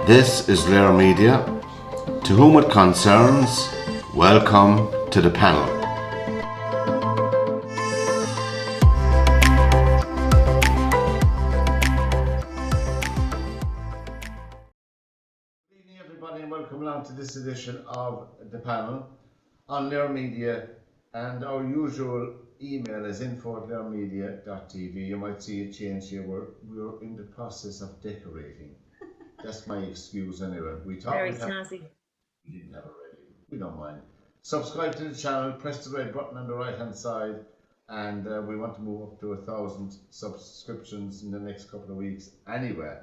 This is LiR Media. To whom it concerns, welcome to the panel. Good evening, everybody, and welcome along to this edition of the panel on LiR Media. And our usual email is info@lirmedia.tv. You might see it change here. We're in the process of decorating. That's my excuse anyway. We thought very snazzy. We didn't have it ready. We don't mind. Subscribe to the channel, press the red button on the right hand side, and we want to move up to 1,000 subscriptions in the next couple of weeks anyway.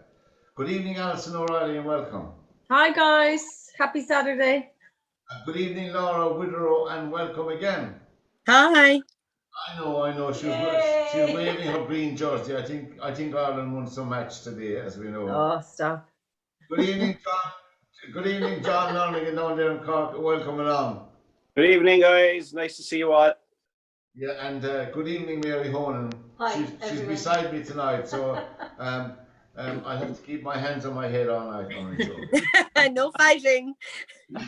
Good evening, Alison O'Reilly, and welcome. Hi guys, happy Saturday. Good evening, Laura Witherow, and welcome again. Hi. I know. She's waving her green jersey. I think Ireland won some match today, as we know. Oh, stop. Good evening, John. Good evening, John Lonergan down there in Cork. Welcome along. Good evening, guys. Nice to see you all. Yeah, and good evening, Mary Honan. Hi, she's beside me tonight, so I have to keep my hands on my head all night. No fighting. See,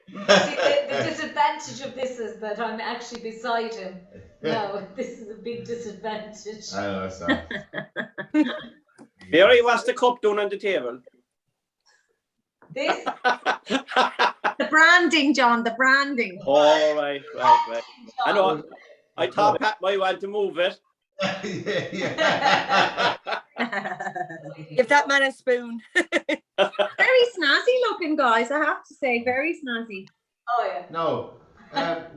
the disadvantage of this is that I'm actually beside him. No, this is a big disadvantage. I know, so. Mary, what's the cup down on the table? This? The branding, John, the branding. All right. I know. I thought Pat might want to move it. Yeah. Give that man a spoon. Very snazzy looking, guys, I have to say, very snazzy. Oh yeah. No,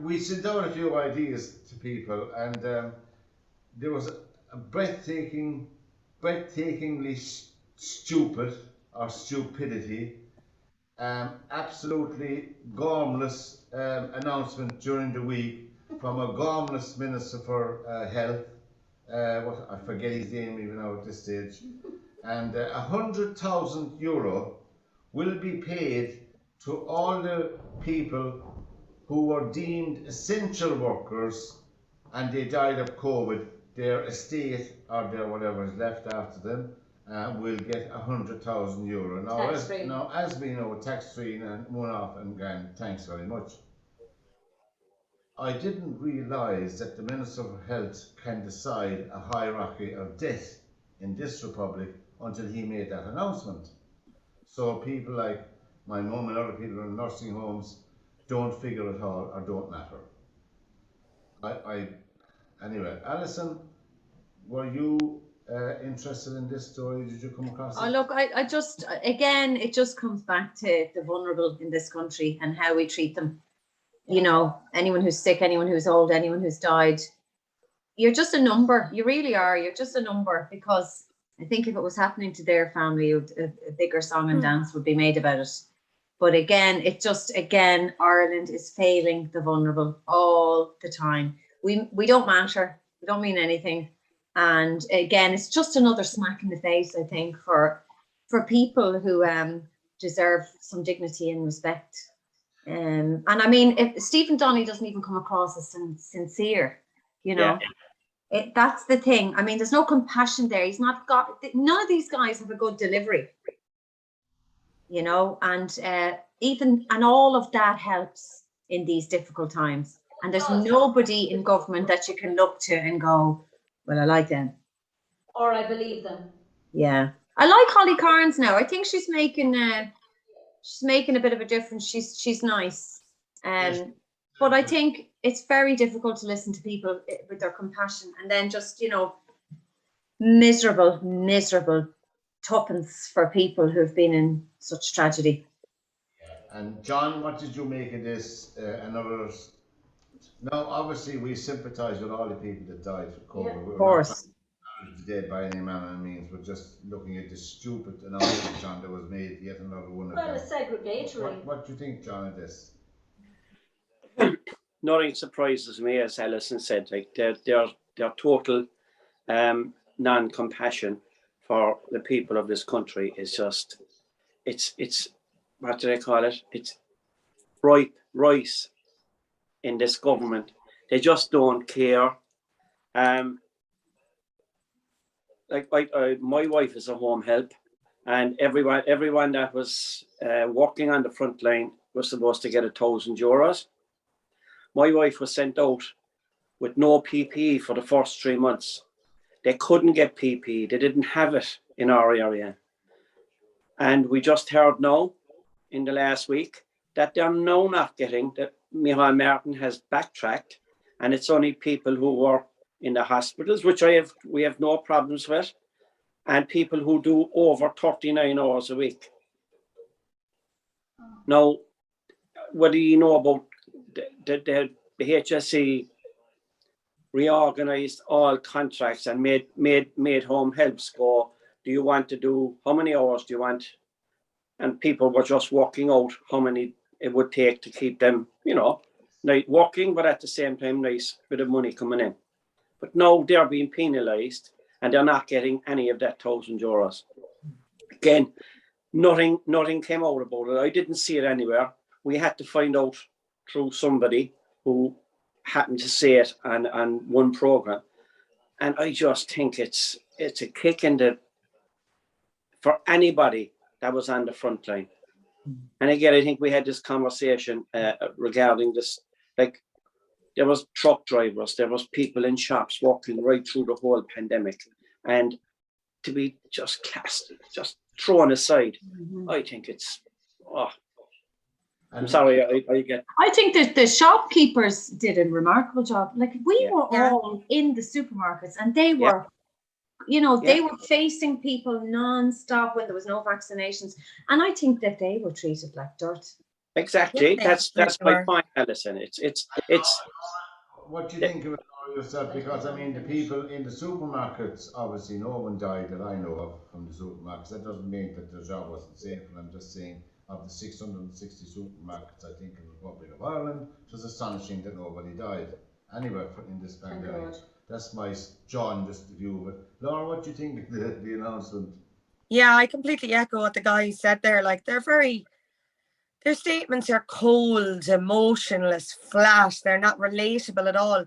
we sent out a few ideas to people, and there was a breathtakingly stupid or stupidity, absolutely gormless announcement during the week from a gormless Minister for Health. I forget his name even now at this stage. And €100,000 will be paid to all the people who were deemed essential workers and they died of COVID. Their estate or their whatever is left after them will get €100,000. Now, as we know, tax-free and one-off and grand. Thanks very much. I didn't realise that the Minister for Health can decide a hierarchy of death in this republic until he made that announcement. So people like my mum and other people in nursing homes don't figure at all or don't matter. Anyway, Alison, were you interested in this story? Did you come across it? Oh, look, I just, again, it just comes back to the vulnerable in this country and how we treat them. You know, anyone who's sick, anyone who's old, anyone who's died, you're just a number. You really are. You're just a number, because I think if it was happening to their family, a bigger song and dance would be made about it. But again, Ireland is failing the vulnerable all the time. We don't matter. We don't mean anything. And again, it's just another smack in the face, I think, for people who deserve some dignity and respect. And I mean, if Stephen Donny doesn't even come across as sincere, you know. Yeah. That's the thing. I mean, there's no compassion there. He's not got. None of these guys have a good delivery, you know. And all of that helps in these difficult times. And there's nobody in government that you can look to and go, well, I like them, or I believe them. Yeah, I like Holly Cairns now. I think she's making a bit of a difference. She's nice. But I think it's very difficult to listen to people with their compassion and then just, you know, miserable tuppence for people who've been in such tragedy. And John, what did you make of this and others? Now, obviously, we sympathise with all the people that died from COVID. Yeah, of course. Not dead by any manner of means. We're just looking at this stupid announcement, John, that was made. Yet another one of them. Well, it's segregatory. What do you think, John, of this? Nothing surprises me, as Alison said. Like their total non-compassion for the people of this country is just, it's what do they call it? It's ripe rice in this government. They just don't care. Like my wife is a home help, and everyone that was working on the front line was supposed to get €1,000. My wife was sent out with no PPE for the first 3 months. They couldn't get PPE. They didn't have it in our area. And we just heard now in the last week that they're now not getting, that Micheál Martin has backtracked, and it's only people who were in the hospitals, which we have no problems with, and people who do over 39 hours a week. Now, what do you know about the HSE reorganized all contracts and made home helps go, do you want to do, how many hours do you want? And people were just working out how many it would take to keep them, night working, but at the same time, nice bit of money coming in. But now they're being penalised and they're not getting any of that €1,000. Again, nothing came out about it. I didn't see it anywhere. We had to find out through somebody who happened to say it on one program. And I just think it's a kick in the, for anybody that was on the front line. And again, I think we had this conversation regarding this, like there was truck drivers, there was people in shops walking right through the whole pandemic, and to be just cast, just thrown aside, I think it's, I'm sorry, I think that the shopkeepers did a remarkable job. Like we were all in the supermarkets, and they were, they were facing people non-stop when there was no vaccinations, and I think that they were treated like dirt. Exactly, that's my point, Alison. It's. What do you think of it yourself? Because I mean, the people in the supermarkets, obviously, no one died that I know of from the supermarkets. That doesn't mean that their job wasn't safe. And I'm just saying, of the 660 supermarkets, I think in the Republic of Ireland, it was astonishing that nobody died anywhere in this pandemic. That's my jaundiced view of it. Laura, what do you think of the announcement? Yeah, I completely echo what the guy said there. Like, their statements are cold, emotionless, flat. They're not relatable at all.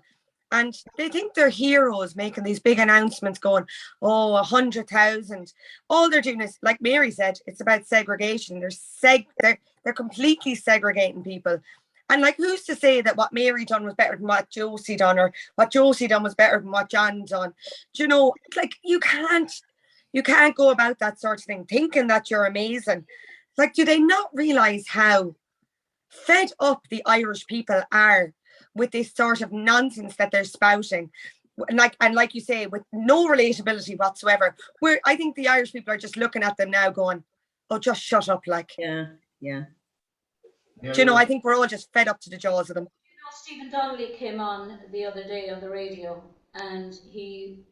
And they think they're heroes making these big announcements going, 100,000. All they're doing is, like Mary said, it's about segregation. They're completely segregating people. And like, who's to say that what Mary done was better than what Josie done, or what Josie done was better than what John done? Do like, you can't go about that sort of thing thinking that you're amazing. Like, do they not realize how fed up the Irish people are with this sort of nonsense that they're spouting? And like you say, with no relatability whatsoever. I think the Irish people are just looking at them now going, oh, just shut up, like. Yeah. I think we're all just fed up to the jaws of them. Stephen Donnelly came on the other day on the radio, and he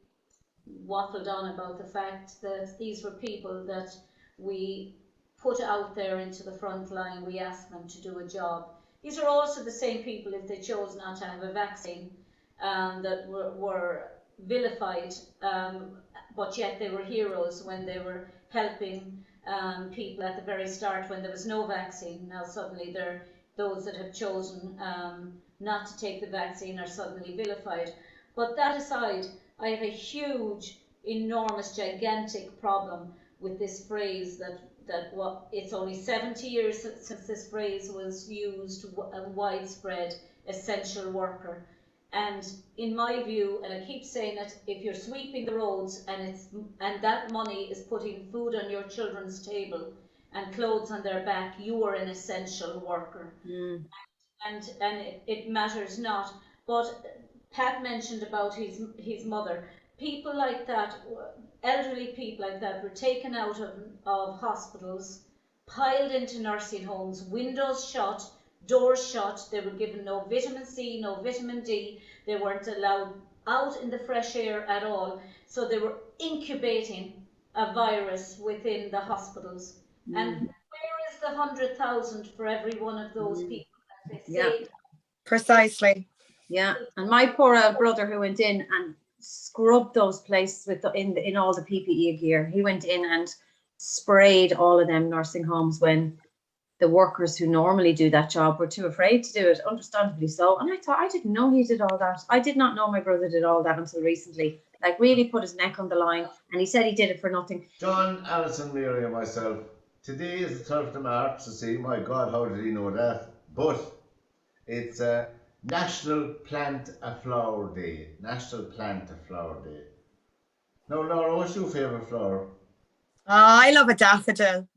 waffled on about the fact that these were people that we put out there into the front line. We asked them to do a job. These are also the same people, if they chose not to have a vaccine, that were vilified, but yet they were heroes when they were helping people at the very start when there was no vaccine. Now suddenly they're those that have chosen not to take the vaccine are suddenly vilified. But that aside, I have a huge, enormous, gigantic problem with this phrase it's only 70 years since this phrase was used, widespread, essential worker. And in my view, and I keep saying it, if you're sweeping the roads and that money is putting food on your children's table and clothes on their back, you are an essential worker. And it matters not. But Pat mentioned about his mother. People like that, elderly people like that, were taken out of hospitals, piled into nursing homes, windows shut, doors shut. They were given no vitamin C, no vitamin D. They weren't allowed out in the fresh air at all. So they were incubating a virus within the hospitals. And where is the 100,000 for every one of those people that they saved? Precisely. Yeah, and my poor old brother who went in and scrubbed those places in all the PPE gear. He went in and sprayed all of them nursing homes when the workers who normally do that job were too afraid to do it, understandably so. And I thought, I didn't know he did all that. I did not know my brother did all that until recently. Like, really put his neck on the line, and he said he did it for nothing. John, Alison, Mary and myself, today is the 12th of March, to see, my God, how did he know that? But it's National Plant a Flower Day. National Plant a Flower Day. Now, Laura, what's your favourite flower? I love a daffodil.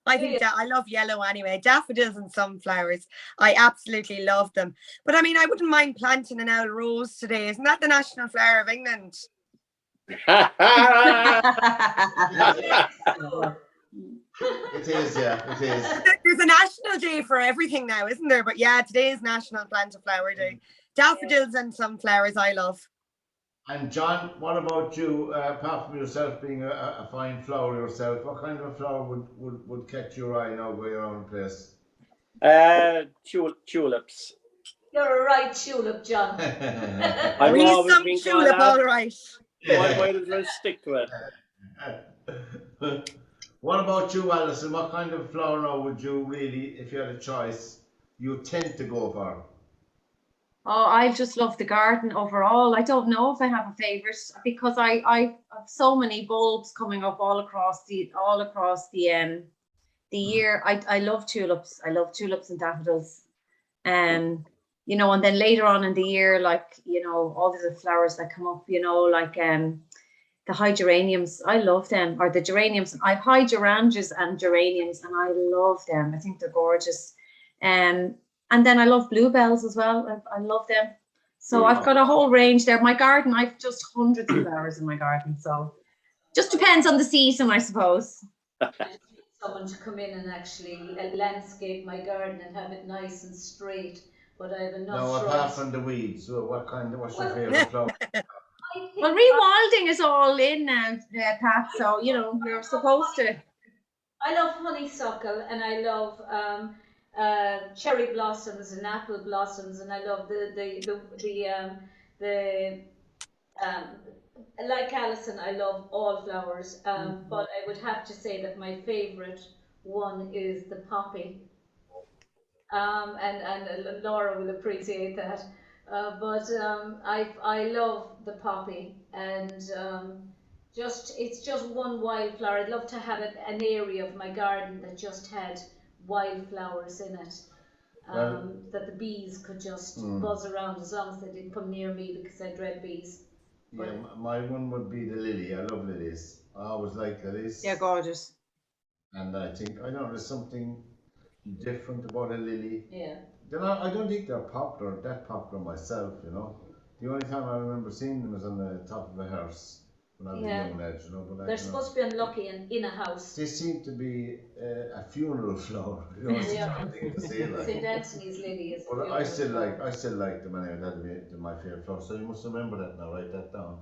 I think that I love yellow anyway. Daffodils and sunflowers, I absolutely love them. But I mean, I wouldn't mind planting an owl rose today. Isn't that the national flower of England? It is, yeah, it is. There's a national day for everything now, isn't there? But yeah, today is National Plant a Flower Day. Daffodils and sunflowers, I love. And John, what about you? Apart from yourself being a fine flower yourself, what kind of a flower would catch your eye now going around the place? Tulips. You're a right tulip, John. I've We always some been tulip, called all that. right. So I might as well stick to it. What about you, Alison? What kind of flower now would you really, if you had a choice, you tend to go for? Oh, I just love the garden overall. I don't know if I have a favourite, because I have so many bulbs coming up all across the year. I love tulips. I love tulips and daffodils. You know, and then later on in the year, like, you know, all the flowers that come up, you know, like the hydrangeums, I love them, or the geraniums. I have hydrangeas and geraniums, and I love them. I think they're gorgeous. And then I love bluebells as well. I love them. So I've got a whole range there. My garden, I've just hundreds of flowers in my garden. So just depends on the season, I suppose. Someone to come in and actually landscape my garden and have it nice and straight. But I have enough No, shrubs. apart from the weeds, so what's your favourite flower? Well, rewilding is all in now, Pat. So, you know, you're supposed to. I love honeysuckle, and I love cherry blossoms and apple blossoms, and I love like Alison, I love all flowers, but I would have to say that my favourite one is the poppy. And Laura will appreciate that. But I love the poppy, and it's just one wildflower. I'd love to have an area of my garden that just had wildflowers in it, that the bees could just buzz around, as long as they didn't come near me, because I dread bees. Yeah, my one would be the lily. I love lilies. I always like lilies. They're gorgeous. And I think, I know there's something different about a lily. Yeah. I don't think they're that popular myself, you know. The only time I remember seeing them was on the top of a hearse when I was a young lad, you know. But they're supposed to be unlucky in a house. They seem to be a funeral flower, you know. It's something to say, like. St. Anthony's lily is. But I still like them anyway. That'd be my favourite flower. So you must remember that now. Write that down.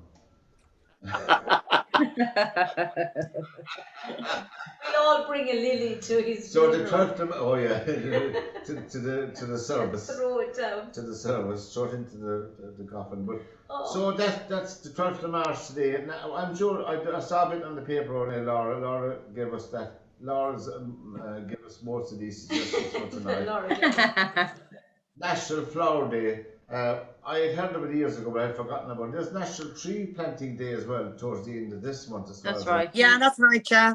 We'll all bring a lily to his So funeral. the 12th of, oh yeah, to the service. Throw it down. To the service, straight into the coffin. But Oh. so that's the 12th of March today. Now, I'm sure I saw a bit on the paper earlier. Laura gave us that. Laura's gave us most of these suggestions for tonight. Laura, National Flower Day. I had heard of it years ago, but I had forgotten about it. There's National Tree Planting Day as well, towards the end of this month as well. That's right. Yeah, that's right, yeah.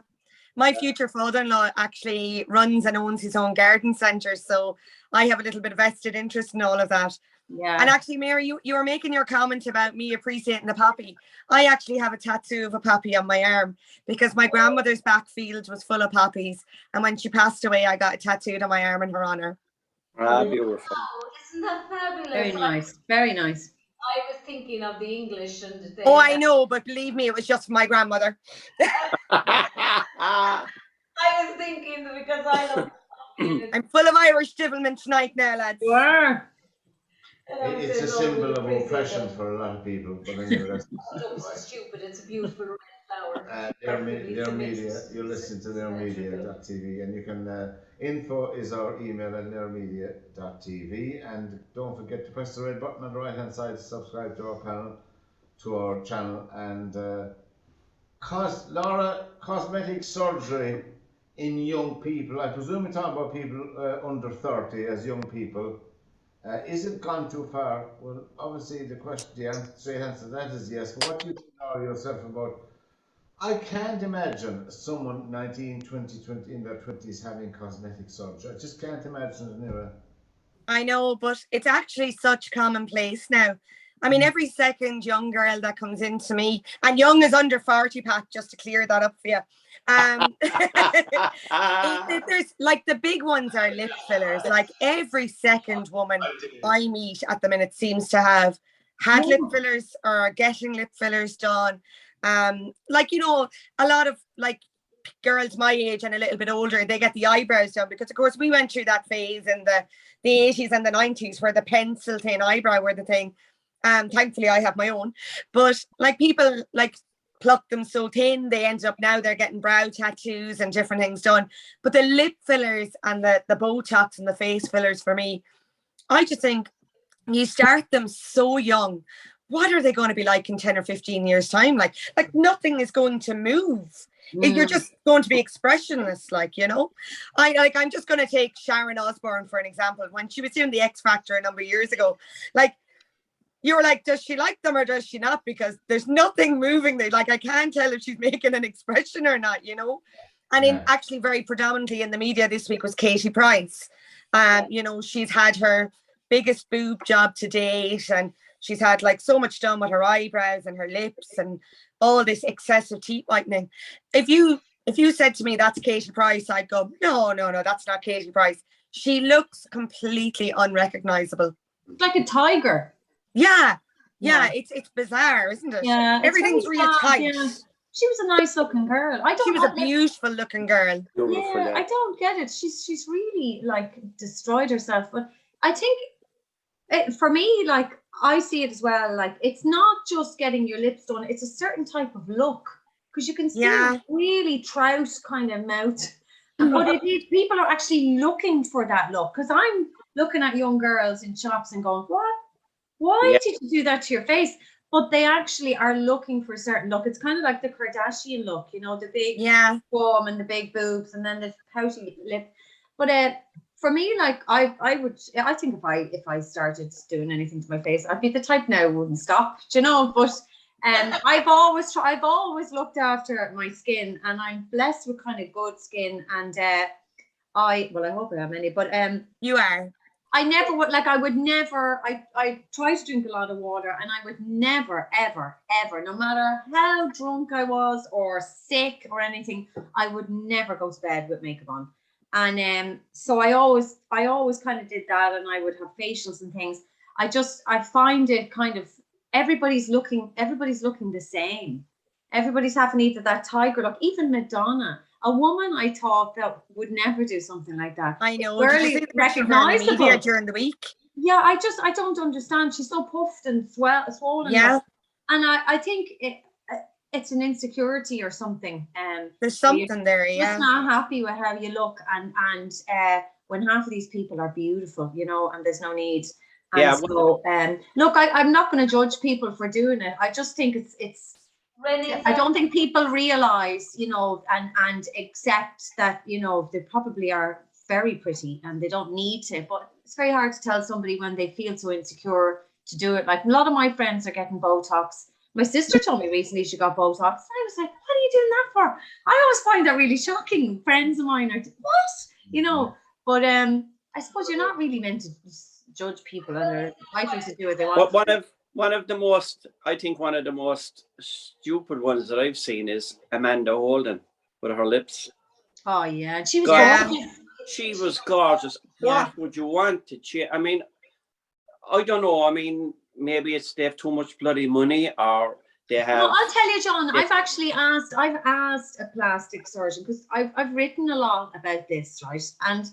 My future father-in-law actually runs and owns his own garden centre, so I have a little bit of vested interest in all of that. Yeah. And actually, Mary, you were making your comment about me appreciating the poppy. I actually have a tattoo of a poppy on my arm because my grandmother's backfield was full of poppies, and when she passed away, I got it tattooed on my arm in her honour. Beautiful. oh, isn't that fabulous? Very nice. Very nice. I was thinking of the English and the. Oh, I know, but believe me, it was just for my grandmother. I was thinking because I love. I'm full of Irish devilment tonight now, lads. You are. It's a symbol of oppression for a lot of people, but anyway, that's Don't be so stupid. It's a beautiful red flower. LiR Media, you're listening to LiRmedia.tv, and you can, info is our email at LiRmedia.tv, and don't forget to press the red button on the right hand side to subscribe to our channel, and Laura, cosmetic surgery in young people? I presume we're talking about people under 30 as young people. Is it gone too far? Well, obviously the straight answer to that is yes. But what do you think now yourself about? I can't imagine someone 19, 20, 20 in their 20s having cosmetic surgery. I just can't imagine it anyway. I know, but it's actually such commonplace now. I mean, every second young girl that comes into me, and young is under 40, Pat, just to clear that up for you. There's like the big ones are lip fillers. Like every second woman I meet at the minute seems to have had lip fillers or are getting lip fillers done. Like, you know, a lot of like girls my age and a little bit older, they get the eyebrows done because of course we went through that phase in the 80s and the 90s where the pencil thin eyebrow were the thing. Thankfully I have my own, but like people like pluck them so thin they end up now they're getting brow tattoos and different things done. But the lip fillers and the Botox and the face fillers, for me, I just think you start them so young. What are they going to be like in 10 or 15 years time? Like nothing is going to move. You're just going to be expressionless, like, you know. I'm just going to take Sharon Osbourne for an example. When she was doing the X Factor a number of years ago, like, you were like, does she like them or does she not? Because there's nothing moving there. Like, I can't tell if she's making an expression or not, you know. And in actually very predominantly in the media this week was Katie Price. You know, she's had her biggest boob job to date, and she's had like so much done with her eyebrows and her lips and all this excessive teeth whitening. If you said to me that's Katie Price, I'd go, no, that's not Katie Price. She looks completely unrecognizable. Like a tiger. Yeah. It's bizarre, isn't it? Yeah, everything's real tight. Yeah. She was a nice looking girl. She was a beautiful looking girl. Yeah, I don't get it. She's really like destroyed herself. But I think for me, like, I see it as well. Like, it's not just getting your lips done. It's a certain type of look, because you can see really trout kind of mouth. But people are actually looking for that look. Because I'm looking at young girls in shops and going, what? Why did you do that to your face? But they actually are looking for a certain look. It's kind of like the Kardashian look, you know, the big bum and the big boobs and then the pouty lip. But for me, like, I think if I started doing anything to my face, I'd be the type now who wouldn't stop, you know. But I've always looked after my skin, and I'm blessed with kind of good skin. And I hope I have any, but you are. I try to drink a lot of water, and I would never, ever, ever, no matter how drunk I was or sick or anything, I would never go to bed with makeup on. And so I always kind of did that, and I would have facials and things. I find it kind of, everybody's looking the same. Everybody's having either that tiger look. Even Madonna, a woman I thought that would never do something like that. I know. Barely recognizable during the week. Yeah, I don't understand. She's so puffed and swollen. Yeah. And I think it's an insecurity or something. There's something there, yeah. Just not happy with how you look, and when half of these people are beautiful, you know, and there's no need. And so, look, I'm not going to judge people for doing it. I just think it's. I don't think people realize, you know, and accept that, you know, they probably are very pretty and they don't need to. But it's very hard to tell somebody when they feel so insecure to do it. Like, a lot of my friends are getting Botox. My sister told me recently she got Botox. I was like, what are you doing that for? I always find that really shocking. Friends of mine are, what? You know, but I suppose you're not really meant to judge people, and they're entitled to do what they want. One of the most stupid ones that I've seen is Amanda Holden with her lips. Oh yeah, she was gorgeous. She was gorgeous. What would you want to change? I mean, I don't know. I mean, maybe they have too much bloody money, or they have. No, I'll tell you, John. I've asked a plastic surgeon, because I've written a lot about this, right? And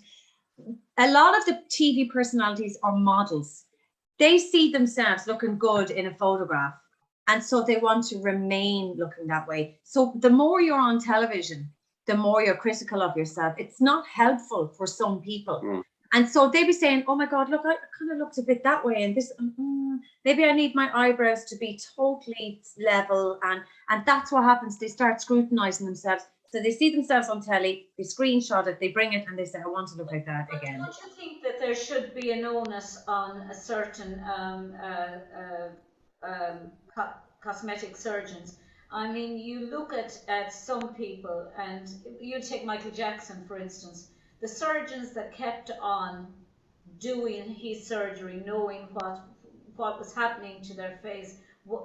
a lot of the TV personalities are models. They see themselves looking good in a photograph, and so they want to remain looking that way. So the more you're on television, the more you're critical of yourself. It's not helpful for some people. And so they be saying, oh my God, look, I kind of looked a bit that way, and this, maybe I need my eyebrows to be totally level. And that's what happens. They start scrutinizing themselves. So they see themselves on telly, they screenshot it, they bring it, and they say, I want to look like that again. Don't you think that there should be an onus on a certain cosmetic surgeons? I mean, you look at some people, and you take Michael Jackson, for instance, the surgeons that kept on doing his surgery, knowing what was happening to their face,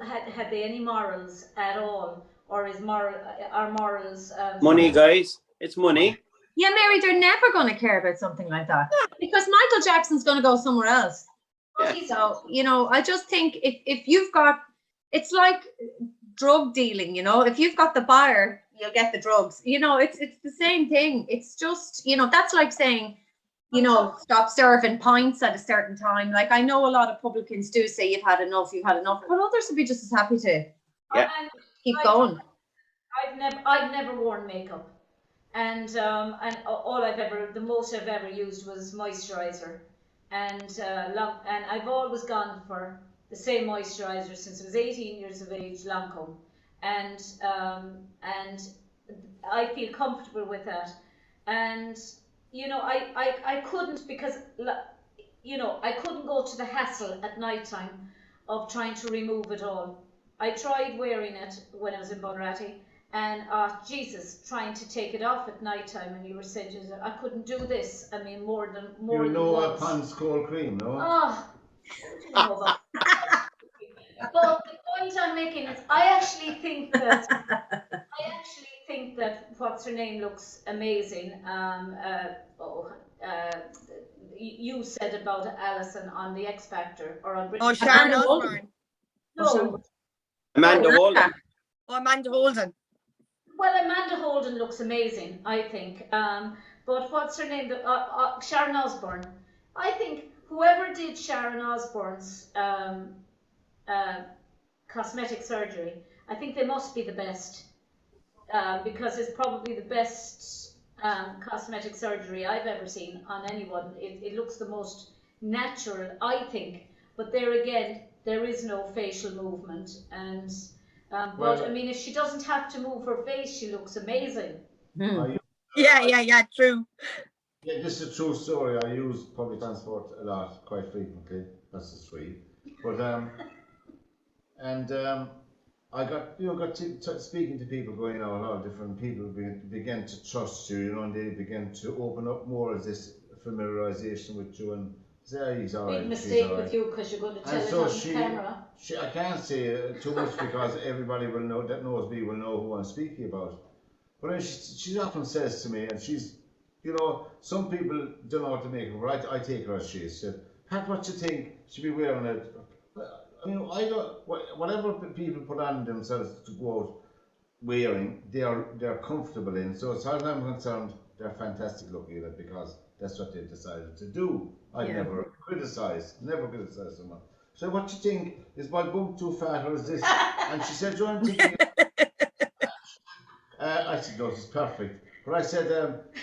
had they any morals at all? Or are morals... Money, guys. It's money. Yeah, Mary, they're never going to care about something like that because Michael Jackson's going to go somewhere else. Yeah. So, you know, I just think if you've got, it's like drug dealing, you know, if you've got the buyer, you'll get the drugs. You know, it's the same thing. It's just, you know, that's like saying, you know, stop serving pints at a certain time. Like, I know a lot of publicans do say you've had enough, but others would be just as happy to keep going. I've never worn makeup, and the most I've ever used was moisturizer, and I've always gone for the same moisturizer since I was 18 years of age, Lancome, and I feel comfortable with that, and you know I couldn't, because you know I couldn't go to the hassle at night time of trying to remove it all. I tried wearing it when I was in Bunratty, and Jesus, trying to take it off at night time, and you were saying I couldn't do this. I mean, more than You know once. a Pond's Cold Cream, no? Oh, you know about that. But the point I'm making is, I actually think that what's her name looks amazing. You said about Alison on the X Factor or on British. Oh, Sharon Amanda Osbourne. No. Amanda Holden. Oh, Amanda Holden. Well, Amanda Holden looks amazing, I think. But what's her name? Sharon Osbourne. I think whoever did Sharon Osbourne's cosmetic surgery, I think they must be the best, because it's probably the best cosmetic surgery I've ever seen on anyone. It looks the most natural, I think. But there again, there is no facial movement, and but I mean, if she doesn't have to move her face, she looks amazing. Yeah, true. Yeah, this is a true story. I use public transport a lot, quite frequently. That's the street. But I got speaking to people, going out, a lot of different people began to trust you, you know, and they began to open up more of this familiarization with you, and say, he's all right. Big mistake with you, because you're going to tell it on camera. I can't say too much because everybody will know that knows me will know who I'm speaking about. But then she often says to me, and she's, you know, some people don't know what to make of her. I take her as she is. She said, Pat, what you think? She'll be wearing it. You know, I don't. Whatever people put on themselves to go out wearing, they're comfortable in. So as far as I'm concerned, they're fantastic looking at it because that's what they've decided to do. I never criticize someone. So what you think, is my bum too fat or is this? And she said, Joe, I'm thinking. I said, no, it's perfect. But I said,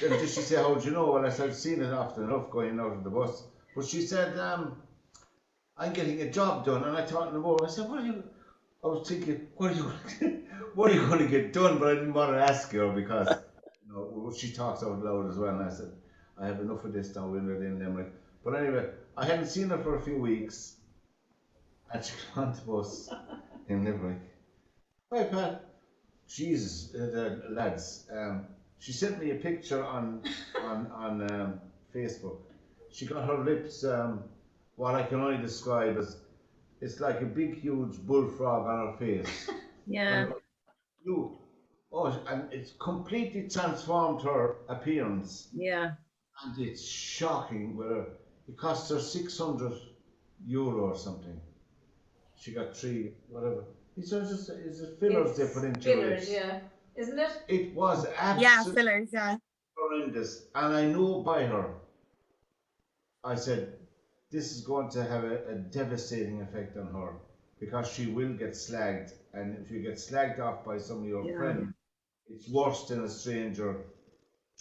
did she say, how do you know? Well, I said, I've seen it often enough going out of the bus. But she said, I'm getting a job done. And I thought in the morning, I said, I was thinking, what are you going to get done? But I didn't want to ask her because, you know, she talks out loud as well. And I said, I have enough of this now when we're in Limerick. But anyway, I hadn't seen her for a few weeks. And she got on the bus in Limerick. Hi, Pat. Jesus, lads. She sent me a picture on Facebook. She got her lips, what I can only describe as, it's like a big, huge bullfrog on her face. Yeah. And it's completely transformed her appearance. Yeah. And it's shocking. It cost her €600 or something. She got 3, whatever. It's fillers they put into her lips. Fillers, yeah. Isn't it? It was absolutely fillers, horrendous. And I know by her, I said, this is going to have a devastating effect on her because she will get slagged. And if you get slagged off by some of your friends, it's worse than a stranger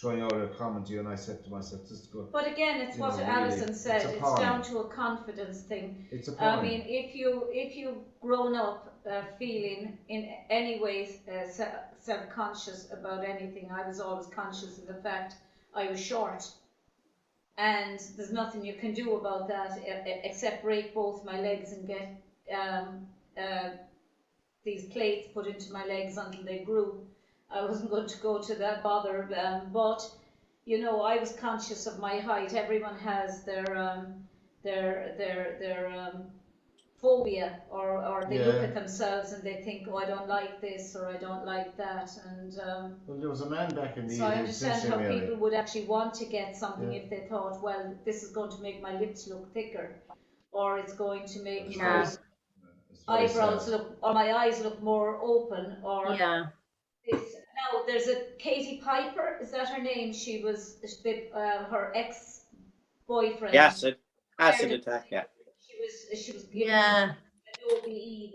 throwing out a comment to you. And I said to myself, just go. But again, it's what Alison said. It's down to a confidence thing. It's a I mean, if you've grown up feeling in any way self-conscious about anything. I was always conscious of the fact I was short. And there's nothing you can do about that except break both my legs and get these plates put into my legs until they grew. I wasn't going to go to that bother, but you know, I was conscious of my height. Everyone has their phobia, or they look at themselves and they think, oh, I don't like this or I don't like that. And well, there was a man back in the so I understand how Mary. people would actually want to get something if they thought, well, this is going to make my lips look thicker, or it's going to make my eyebrows look, or my eyes look more open, or this. Now there's a Katie Piper, is that her name? She was her ex-boyfriend. Acid attack. Yeah. She was given an OBE,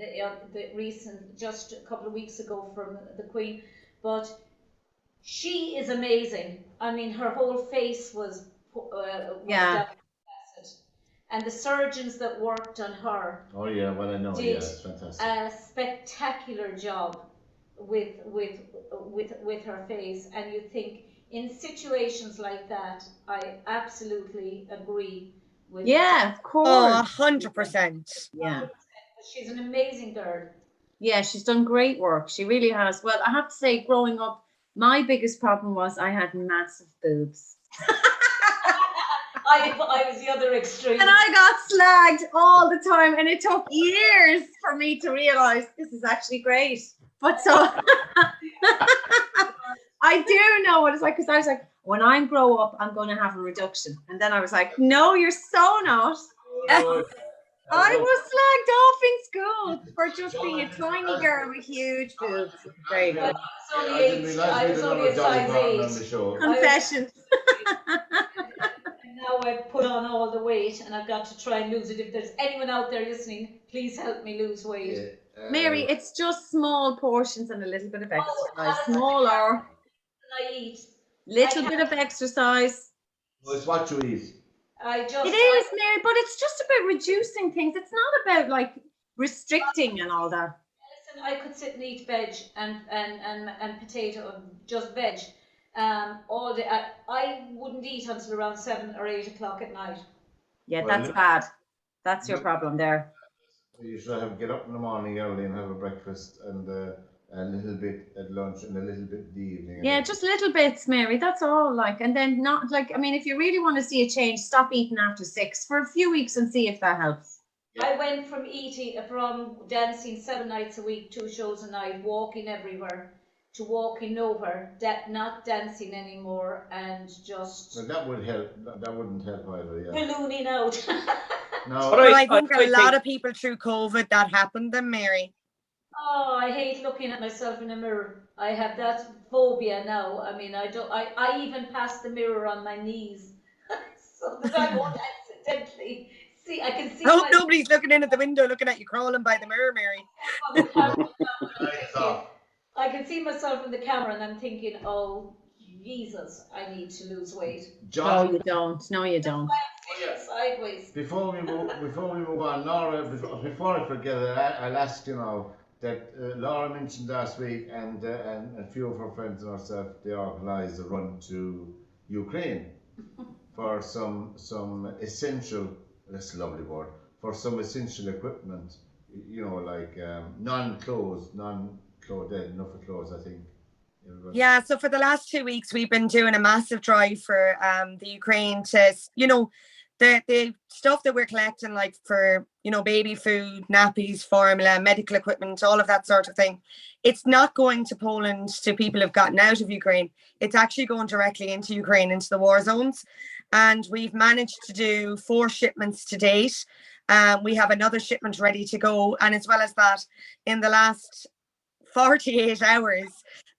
the recent, just a couple of weeks ago, from the Queen, but she is amazing. I mean, her whole face was down acid, and the surgeons that worked on her. Oh yeah, well I know. Did it's fantastic. a spectacular job with her face, and you think in situations like that, I absolutely agree with. Yeah, of course. Oh, 100%. Yeah. She's an amazing girl. Yeah, she's done great work. She really has. Well, I have to say, growing up, my biggest problem was I had massive boobs. I was the other extreme. And I got slagged all the time, and it took years for me to realize this is actually great. But so I do know what it's like, because I was like, when I grow up, I'm going to have a reduction. And then I was like, no, you're so not. I was slagged off in school for just being a tiny girl with huge boobs. Very good. I was only a size 8. Confession. And now I've put on all the weight, and I've got to try and lose it. If there's anyone out there listening, please help me lose weight. Yeah. Mary, it's just small portions and a little bit of exercise. Smaller. I eat. Little bit of exercise. Well, it's what you eat. It is, Mary, but it's just about reducing things. It's not about like restricting and all that. Listen, I could sit and eat veg and potato, just veg, all day. I wouldn't eat until around 7 or 8 o'clock at night. Yeah, that's bad. That's your problem there. You should get up in the morning early and have a breakfast, and a little bit at lunch and a little bit in the evening. Yeah, just little bits, Mary. That's all. Like, and then not like, I mean, if you really want to see a change, stop eating after 6 for a few weeks and see if that helps. I went from dancing 7 nights a week, 2 shows a night, walking everywhere, to walking nowhere, not dancing anymore, and just. Well, that would help. That wouldn't help either. Yeah. Ballooning out. No. But I think a lot of people through COVID that happened then, Mary. Oh, I hate looking at myself in a mirror. I have that phobia now. I mean, I even pass the mirror on my knees so that I won't accidentally see. I can see. I hope nobody's looking in at the window, looking at you crawling by the mirror, Mary. I can see myself in the camera, and I'm thinking, oh Jesus, I need to lose weight. John, no, you don't. No, you don't. Sideways. Before we move on, Laura, before I forget it, I'll ask you now that Laura mentioned last week, and a few of her friends and herself, they organised a run to Ukraine for some essential. That's a lovely word. For some essential equipment, you know, like non-clothes, enough of clothes, I think. Yeah, so for the last 2 weeks, we've been doing a massive drive for the Ukraine to, you know, the stuff that we're collecting, like for, you know, baby food, nappies, formula, medical equipment, all of that sort of thing. It's not going to Poland to people who've gotten out of Ukraine. It's actually going directly into Ukraine, into the war zones. And we've managed to do 4 shipments to date. We have another shipment ready to go. And as well as that, in the last 48 hours,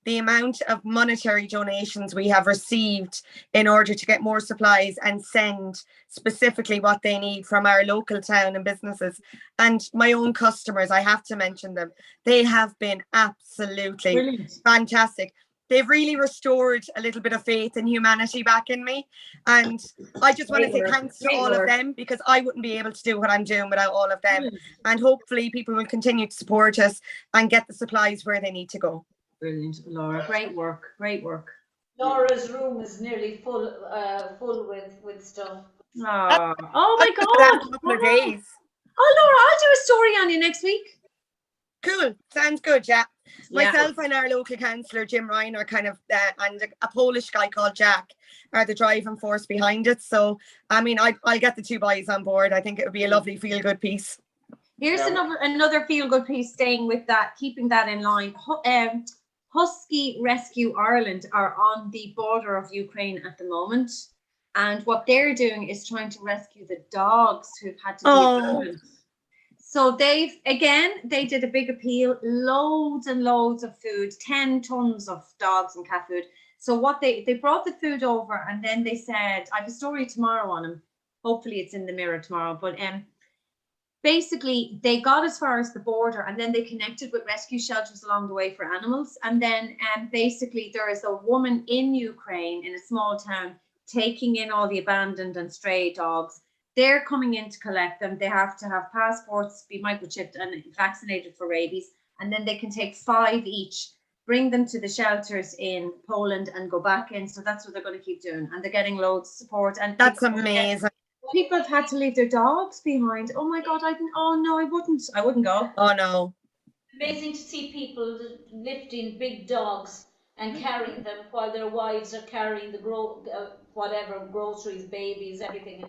the amount of monetary donations we have received in order to get more supplies and send specifically what they need from our local town and businesses and my own customers, I have to mention them. They have been absolutely fantastic. they've really restored a little bit of faith in humanity back in me. And I just want to say thanks to all of them, because I wouldn't be able to do what I'm doing without all of them. And hopefully people will continue to support us and get the supplies where they need to go. Brilliant, Laura. Great work. Great work. Laura's room is nearly full with stuff. Oh my God. A couple of days. Oh, Laura, I'll do a story on you next week. Cool. Sounds good, yeah. Myself and our local councillor, Jim Ryan, are kind of, and a Polish guy called Jack are the driving force behind it. So, I mean, I'll get the two boys on board. I think it would be a lovely feel-good piece. Here's another feel-good piece, staying with that, keeping that in line. Husky Rescue Ireland are on the border of Ukraine at the moment. And what they're doing is trying to rescue the dogs who've had to be abandoned. So they did a big appeal, loads and loads of food, 10 tons of dogs and cat food. So what they brought the food over, and then they said, I have a story tomorrow on them. Hopefully it's in the Mirror tomorrow. But basically they got as far as the border, and then they connected with rescue shelters along the way for animals. And then basically there is a woman in Ukraine, in a small town, taking in all the abandoned and stray dogs. They're coming in to collect them. They have to have passports, be microchipped and vaccinated for rabies. And then they can take 5 each, bring them to the shelters in Poland and go back in. So that's what they're going to keep doing. And they're getting loads of support. And that's amazing. People have had to leave their dogs behind. Oh my God, I wouldn't go. Oh no. Amazing to see people lifting big dogs and carrying them while their wives are carrying the groceries, babies, everything,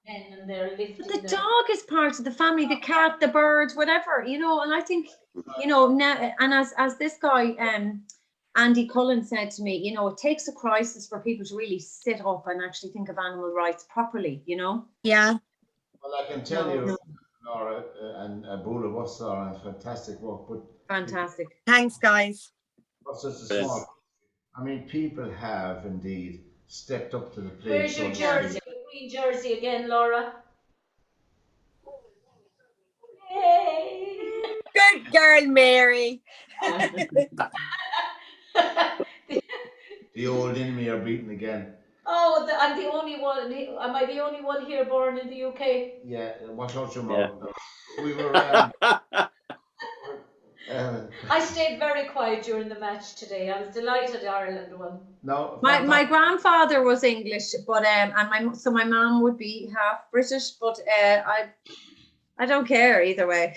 and they're lifting. But the dog is part of the family, the cat, the bird, whatever, you know. And I think, you know, now, and as this guy Andy Cullen said to me, you know, it takes a crisis for people to really sit up and actually think of animal rights properly, you know. Yeah. Well, I can tell you, Laura, and both of us are fantastic work. But fantastic. Thanks, guys. Such a small. I mean, people have indeed stepped up to the plate. Where's your jersey? Green jersey again, Laura. Yay! Good girl, Mary. The old enemy are beaten again. Oh, I'm the only one. Am I the only one here born in the UK? Yeah, watch out your mouth. We were. I stayed very quiet during the match today. I was delighted Ireland won. No, my grandfather was English, but my mom would be half British, but I don't care either way.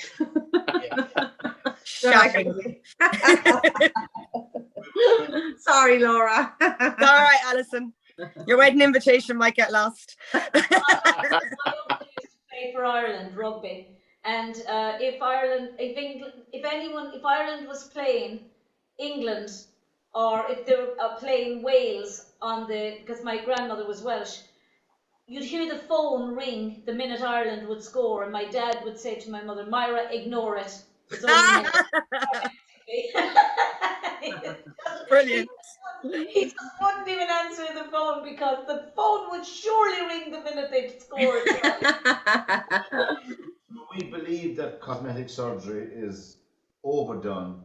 Shocking. Sorry, Laura. It's all right, Alison. Your wedding invitation might get lost. I used to play for Ireland rugby. And if Ireland was playing England, or if they were playing Wales because my grandmother was Welsh, you'd hear the phone ring the minute Ireland would score, and my dad would say to my mother, "Myra, ignore it. It's only Brilliant. He just wouldn't even answer the phone because the phone would surely ring the minute they'd scored. We believe that cosmetic surgery is overdone,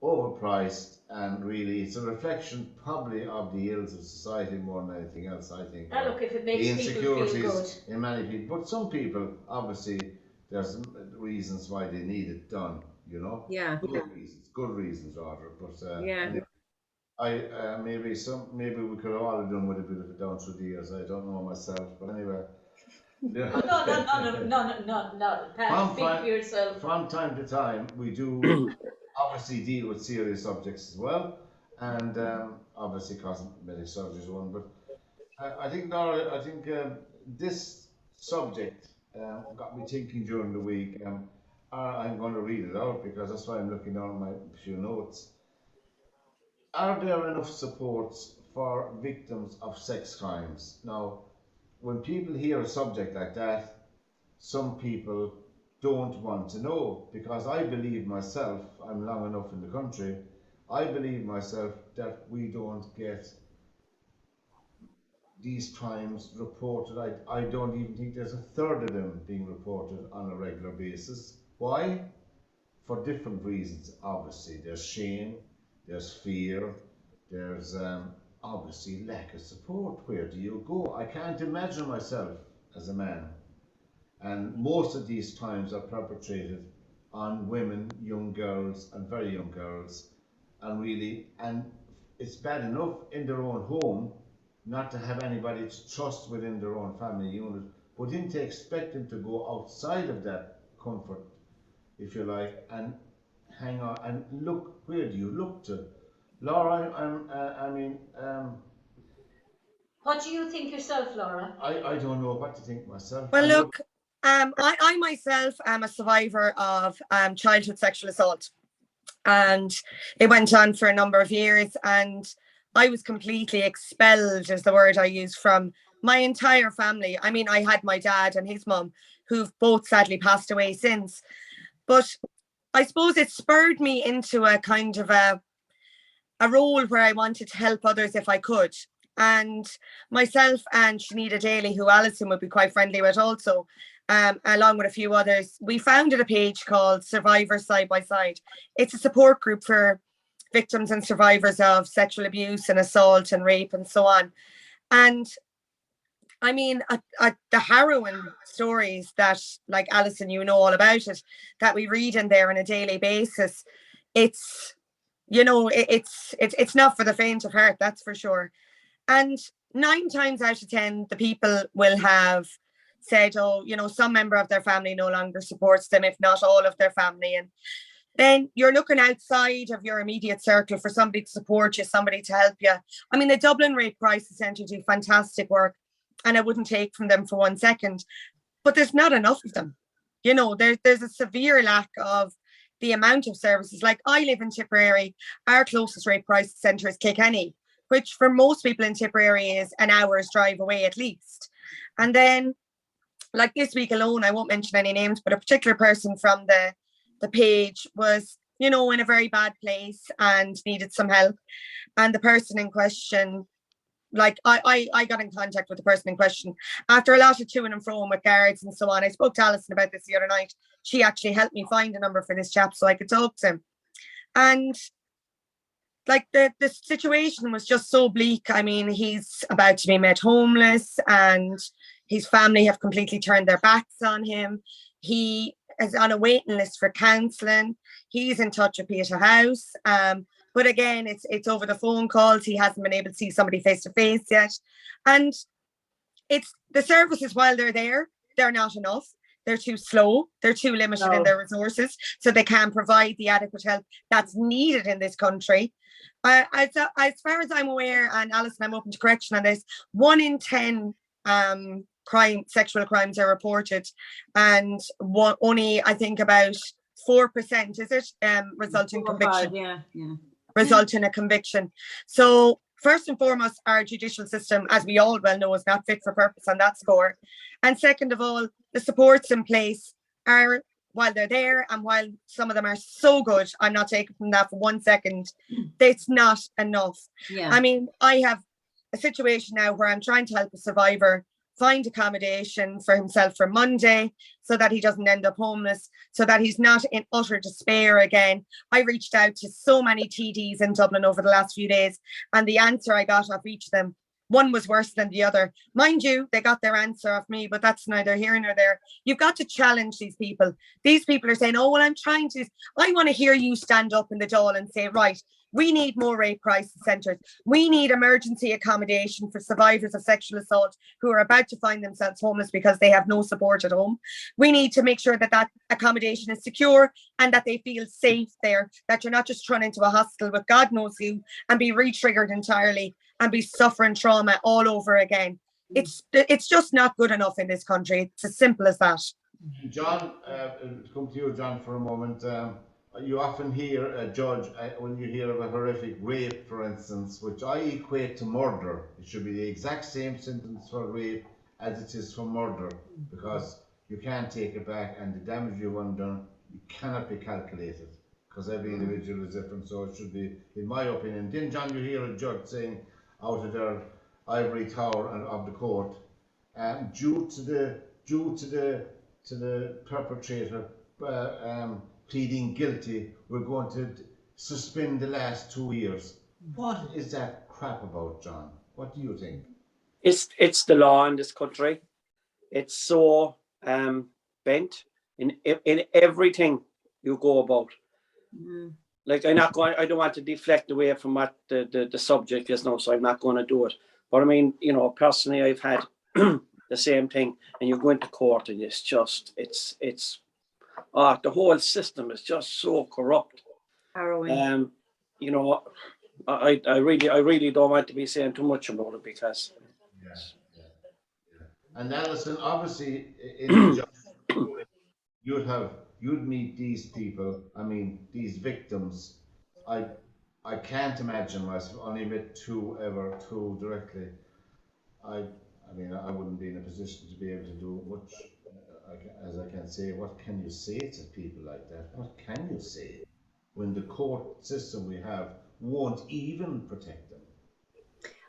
overpriced, and really it's a reflection probably of the ills of society more than anything else, I think. Look, if it makes the insecurities people feel good. In many people, but some people, obviously, there's reasons why they need it done, you know? Yeah. Good reasons rather, but yeah. Maybe we could have all done with a bit of it down through the years. I don't know myself, but anyway. Yeah. No. Pat, speak for yourself. From time to time, we do obviously deal with serious subjects as well, and obviously cosmetic surgery is one. But I think, Nora, this subject got me thinking during the week. I'm going to read it out because that's why I'm looking down my few notes. Are there enough supports for victims of sex crimes? Now, when people hear a subject like that, some people don't want to know, because I believe myself, I'm long enough in the country, I believe myself that we don't get these crimes reported. I don't even think there's a third of them being reported on a regular basis. Why? For different reasons, obviously. There's shame, there's fear, there's obviously lack of support. Where do you go? I can't imagine myself as a man. And most of these crimes are perpetrated on women, young girls, and very young girls. And it's bad enough in their own home not to have anybody to trust within their own family unit, but then to expect them to go outside of that comfort, if you like, and hang on and look. Where do you look to? Laura, What do you think yourself, Laura? I don't know what to think myself. Well, look, I myself am a survivor of childhood sexual assault, and it went on for a number of years, and I was completely expelled, is the word I use, from my entire family. I mean, I had my dad and his mum, who've both sadly passed away since, but I suppose it spurred me into a kind of a role where I wanted to help others if I could. And myself and Shanita Daly, who Alison would be quite friendly with also, along with a few others, we founded a page called Survivors Side by Side. It's a support group for victims and survivors of sexual abuse and assault and rape and so on. And I mean, the harrowing stories that, like Alison, you know all about it, that we read in there on a daily basis, it's, you know, it's not for the faint of heart, that's for sure. And 9 times out of 10, the people will have said, oh, you know, some member of their family no longer supports them, if not all of their family. And then you're looking outside of your immediate circle for somebody to support you, somebody to help you. I mean, the Dublin Rape Crisis Centre do fantastic work, and I wouldn't take from them for 1 second, but there's not enough of them. You know, there's a severe lack of the amount of services. Like, I live in Tipperary, our closest rape crisis centre is Kilkenny, which for most people in Tipperary is an hour's drive away at least. And then, like this week alone, I won't mention any names, but a particular person from the page was, you know, in a very bad place and needed some help. And the person in question, like, I got in contact with the person in question after a lot of to and fro with guards and so on. I spoke to Alison about this the other night. She actually helped me find a number for this chap so I could talk to him. And like, the situation was just so bleak. I mean, he's about to be made homeless and his family have completely turned their backs on him. He is on a waiting list for counselling. He's in touch with Peter House. But again, it's over the phone calls. He hasn't been able to see somebody face to face yet. And it's the services, while they're there, they're not enough. They're too slow. They're too limited in their resources, so they can't provide the adequate help that's needed in this country. As far as I'm aware, and Alison, I'm open to correction on this, 1 in 10 sexual crimes are reported, and only, I think, about 4%, is it, result in conviction. 5, yeah. Result in a conviction. So first and foremost, our judicial system, as we all well know, is not fit for purpose on that score. And second of all, the supports in place are, while they're there and while some of them are so good, I'm not taking from that for 1 second, it's not enough. Yeah. I mean, I have a situation now where I'm trying to help a survivor find accommodation for himself for Monday so that he doesn't end up homeless, so that he's not in utter despair again. I reached out to so many TDs in Dublin over the last few days, and the answer I got off each of them, one was worse than the other. Mind you, they got their answer off me, but that's neither here nor there. You've got to challenge these people. These people are saying, oh, well, I want to hear you stand up in the Dáil and say, right, we need more rape crisis centres. We need emergency accommodation for survivors of sexual assault who are about to find themselves homeless because they have no support at home. We need to make sure that that accommodation is secure and that they feel safe there, that you're not just thrown into a hostel with God knows who and be re-triggered entirely and be suffering trauma all over again. It's just not good enough in this country. It's as simple as that. John, come to you, John, for a moment. You often hear a judge, when you hear of a horrific rape, for instance, which I equate to murder. It should be the exact same sentence for rape as it is for murder, because you can't take it back, and the damage you've undone, you cannot be calculated, because every individual is different. So it should be, in my opinion. Then, John, you hear a judge saying out of their ivory tower and of the court, due to the perpetrator pleading guilty, we're going to suspend the last 2 years. What is that crap about, John? What do you think? It's the law in this country. It's so bent in everything you go about. Mm. Like I don't want to deflect away from what the subject is now, so I'm not going to do it. But I mean, you know, personally, I've had the same thing, and you go into court, and it's the whole system is just so corrupt. Harrowing. You know, I really don't want to be saying too much about it because. Yeah, yeah, yeah. And Alison, obviously, in the job, you'd meet these people. I mean, these victims. I I can't imagine myself. Only met two directly. I I mean, I wouldn't be in a position to be able to do much. As I can say, what can you say to people like that? What can you say when the court system we have won't even protect them?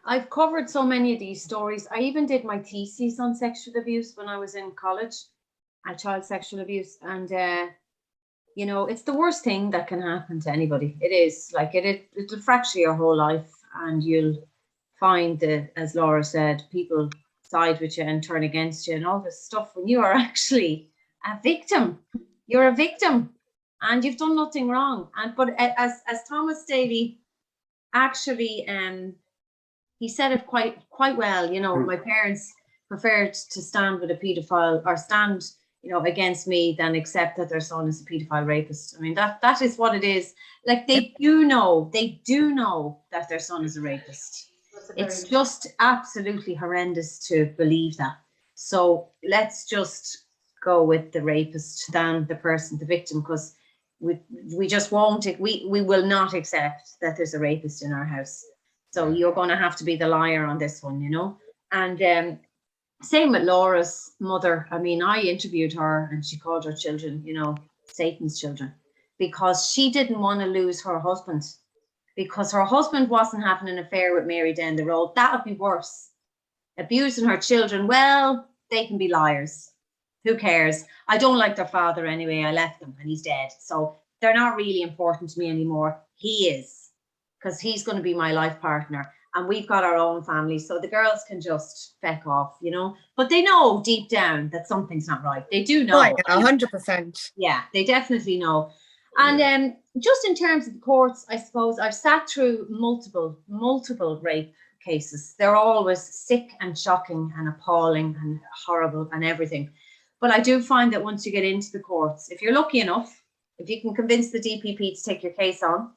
I've covered so many of these stories. I even did my thesis on sexual abuse when I was in college, child sexual abuse. And, you know, it's the worst thing that can happen to anybody. It is. Like, it'll fracture your whole life, and you'll find that, as Laura said, people side with you and turn against you and all this stuff when you are actually a victim. You're a victim and you've done nothing wrong. But as Thomas Daly actually he said it quite well, you know, my parents preferred to stand with a paedophile, or stand, you know, against me, than accept that their son is a paedophile rapist. I mean, that is what it is. Like, they do know that their son is a rapist. It's just absolutely horrendous to believe that. So let's just go with the rapist than the person, the victim, because we just won't, we will not accept that there's a rapist in our house. So you're going to have to be the liar on this one, you know. And same with Laura's mother. I mean, I interviewed her, and she called her children, you know, Satan's children, because she didn't want to lose her husband, because her husband wasn't having an affair with Mary down the road. That would be worse. Abusing her children, well, they can be liars. Who cares? I don't like their father anyway. I left them and he's dead. So they're not really important to me anymore. He is, because he's going to be my life partner. And we've got our own family. So the girls can just feck off, you know. But they know deep down that something's not right. They do know. Right, 100%. Yeah, they definitely know. And just in terms of the courts, I suppose I've sat through multiple rape cases. They're always sick and shocking and appalling and horrible and everything. But I do find that once you get into the courts, if you're lucky enough, if you can convince the DPP to take your case on,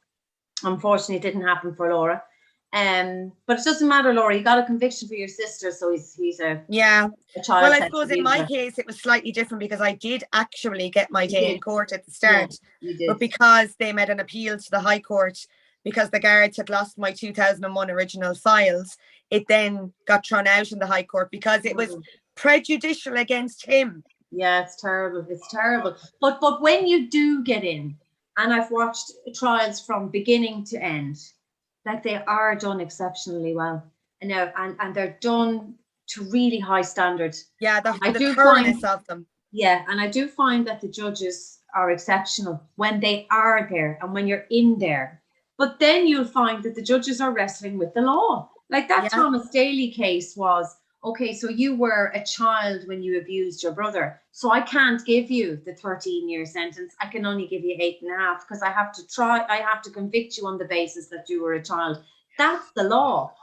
unfortunately it didn't happen for Laura. But it doesn't matter, Laura, you got a conviction for your sister, so he's a child. Well, I suppose in my case it was slightly different, because I did actually get my day in court at the start. Yeah, you did. But because they made an appeal to the High Court, because the guards had lost my 2001 original files, it then got thrown out in the High Court because it was prejudicial against him. Yeah, it's terrible. It's terrible. But when you do get in, and I've watched trials from beginning to end, like, they are done exceptionally well. And they're done to really high standards. Yeah, the thoroughness of them. Yeah, and I do find that the judges are exceptional when they are there and when you're in there. But then you'll find that the judges are wrestling with the law. Like that Thomas Daly case was, okay, so you were a child when you abused your brother. So I can't give you the 13-year sentence. I can only give you 8.5, because I have to convict you on the basis that you were a child. That's the law.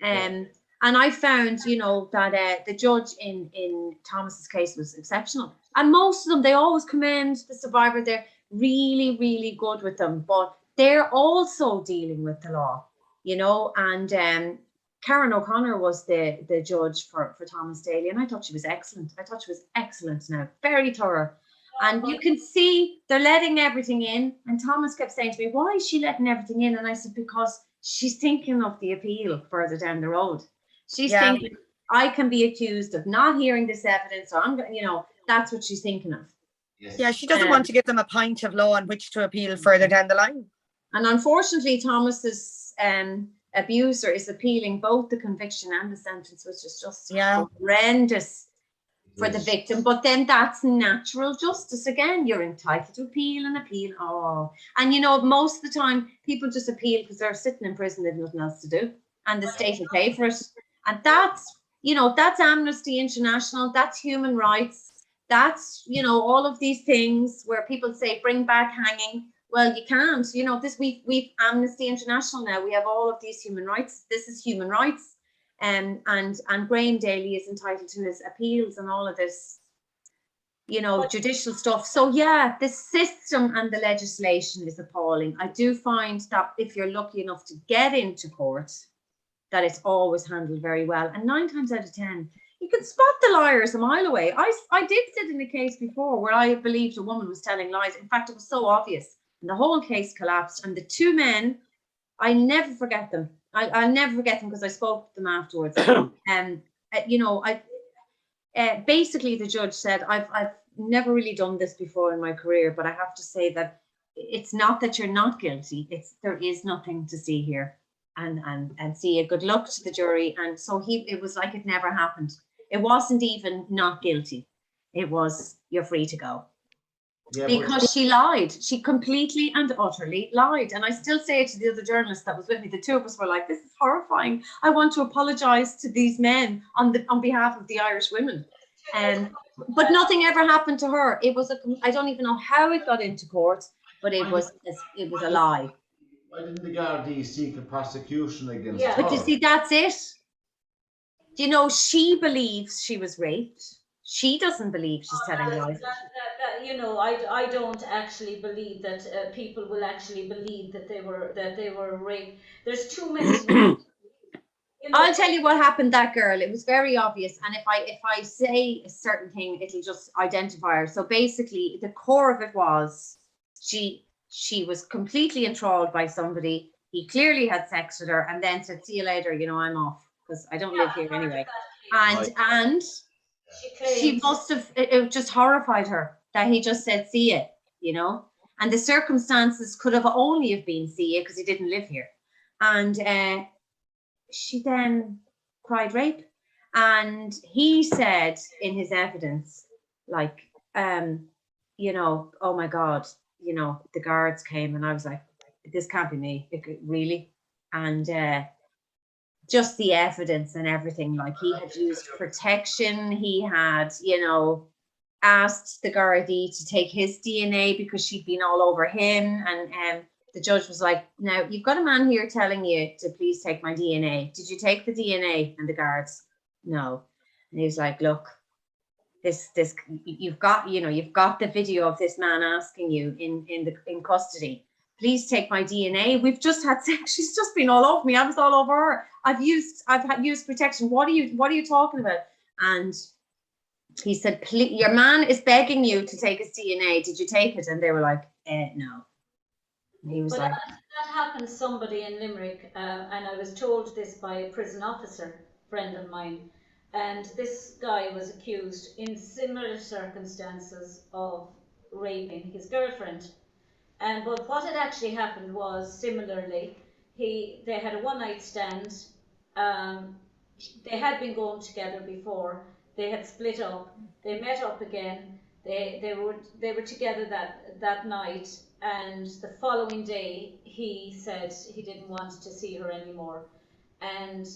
And I found, you know, that the judge in Thomas's case was exceptional. And most of them, they always commend the survivor. They're really, really good with them. But they're also dealing with the law, you know. And Karen O'Connor was the judge for Thomas Daly, and I thought she was excellent now, very thorough. And you can see they're letting everything in. And Thomas kept saying to me, why is she letting everything in? And I said, because she's thinking of the appeal further down the road. She's thinking, I can be accused of not hearing this evidence, or I'm, you know, that's what she's thinking of. Yes. Yeah, she doesn't want to give them a pint of law on which to appeal further down the line. And unfortunately, Thomas's abuser is appealing both the conviction and the sentence, which is just horrendous. for the Yes. victim. But then that's natural justice again. You're entitled to appeal and appeal. Oh, and you know, most of the time people just appeal because they're sitting in prison, they've nothing else to do, and the state will pay for it. And that's, you know, that's Amnesty International, that's human rights, that's, you know, all of these things where people say bring back hanging. Well, you can't. You know, this we've Amnesty International now. We have all of these human rights. This is human rights. And Graham Daly is entitled to his appeals and all of this, you know, judicial stuff. So yeah, the system and the legislation is appalling. I do find that if you're lucky enough to get into court, that it's always handled very well. And 9 times out of 10, you can spot the liars a mile away. I did sit in a case before where I believed a woman was telling lies. In fact, it was so obvious, and the whole case collapsed. And the 2 men, I never forget them. I'll never forget them because I spoke to them afterwards. You know, basically the judge said, I've never really done this before in my career, but I have to say that it's not that you're not guilty. It's there is nothing to see here, and see a good luck to the jury. And so it was like it never happened. It wasn't even not guilty. It was you're free to go. Yeah, because she lied. She completely and utterly lied. And I still say it to the other journalist that was with me. The 2 of us were like, this is horrifying. I want to apologise to these men on behalf of the Irish women. But nothing ever happened to her. It was I don't even know how it got into court, but it was a lie. Why didn't the Gardaí seek a prosecution against her? But you see, that's it. You know, she believes she was raped. She doesn't believe she's telling lies. You know, I don't actually believe that people will actually believe that they were raped. There's too many. You know, I'll tell you what happened. That girl, it was very obvious. And if I say a certain thing, it'll just identify her. So basically, the core of it was she was completely enthralled by somebody. He clearly had sex with her, and then said, "See you later. You know, I'm off because I don't live here anyway." And she must have, it just horrified her that he just said, see you, you know, and the circumstances could have only have been see you because he didn't live here. And she then cried rape. And he said in his evidence, like, you know, oh my God, you know, the guards came, and I was like, this can't be me, really. And just the evidence and everything, like he had used protection, he had, you know, asked the Gardaí to take his DNA because she'd been all over him, and the judge was like, now you've got a man here telling you to please take my DNA. Did you take the DNA? And the guards, no. And he was like, look, this you've got the video of this man asking you in custody. Please take my DNA. We've just had sex. She's just been all over me. I was all over her. I've used protection. What are you talking about? And he said, please, your man is begging you to take his DNA. Did you take it? And they were like, no. And he was like, that happened to somebody in Limerick, and I was told this by a prison officer friend of mine. And this guy was accused in similar circumstances of raping his girlfriend. But what had actually happened was, similarly, they had a one-night stand. They had been going together before. They had split up. They met up again. They were together that night. And the following day, he said he didn't want to see her anymore. And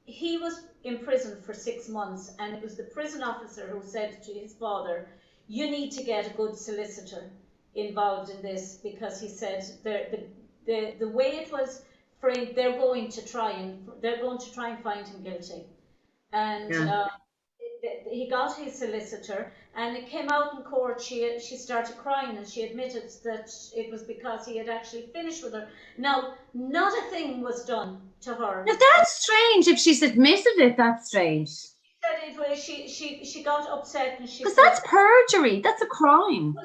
he was in prison for 6 months. And it was the prison officer who said to his father, "You need to get a good solicitor involved in this," because he said the way it was framed, they're going to try and find him guilty. And he got his solicitor, and it came out in court. She started crying, and she admitted that it was because he had actually finished with her. Now, not a thing was done to her. Now that's strange. If she's admitted it, that's strange. She got upset, and she said, because that's perjury. That's a crime.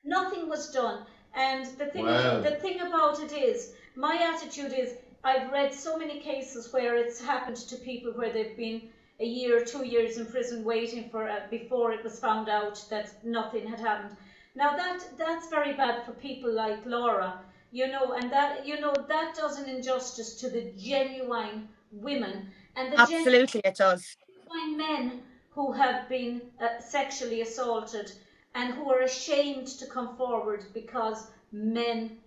Nothing was done. And the thing about it is, my attitude is, I've read so many cases where it's happened to people where they've been a year, 2 years in prison waiting for before it was found out that nothing had happened. Now that's very bad for people like Laura, you know, and that does an injustice to the genuine women and the absolutely it does. genuine men who have been sexually assaulted and who are ashamed to come forward because men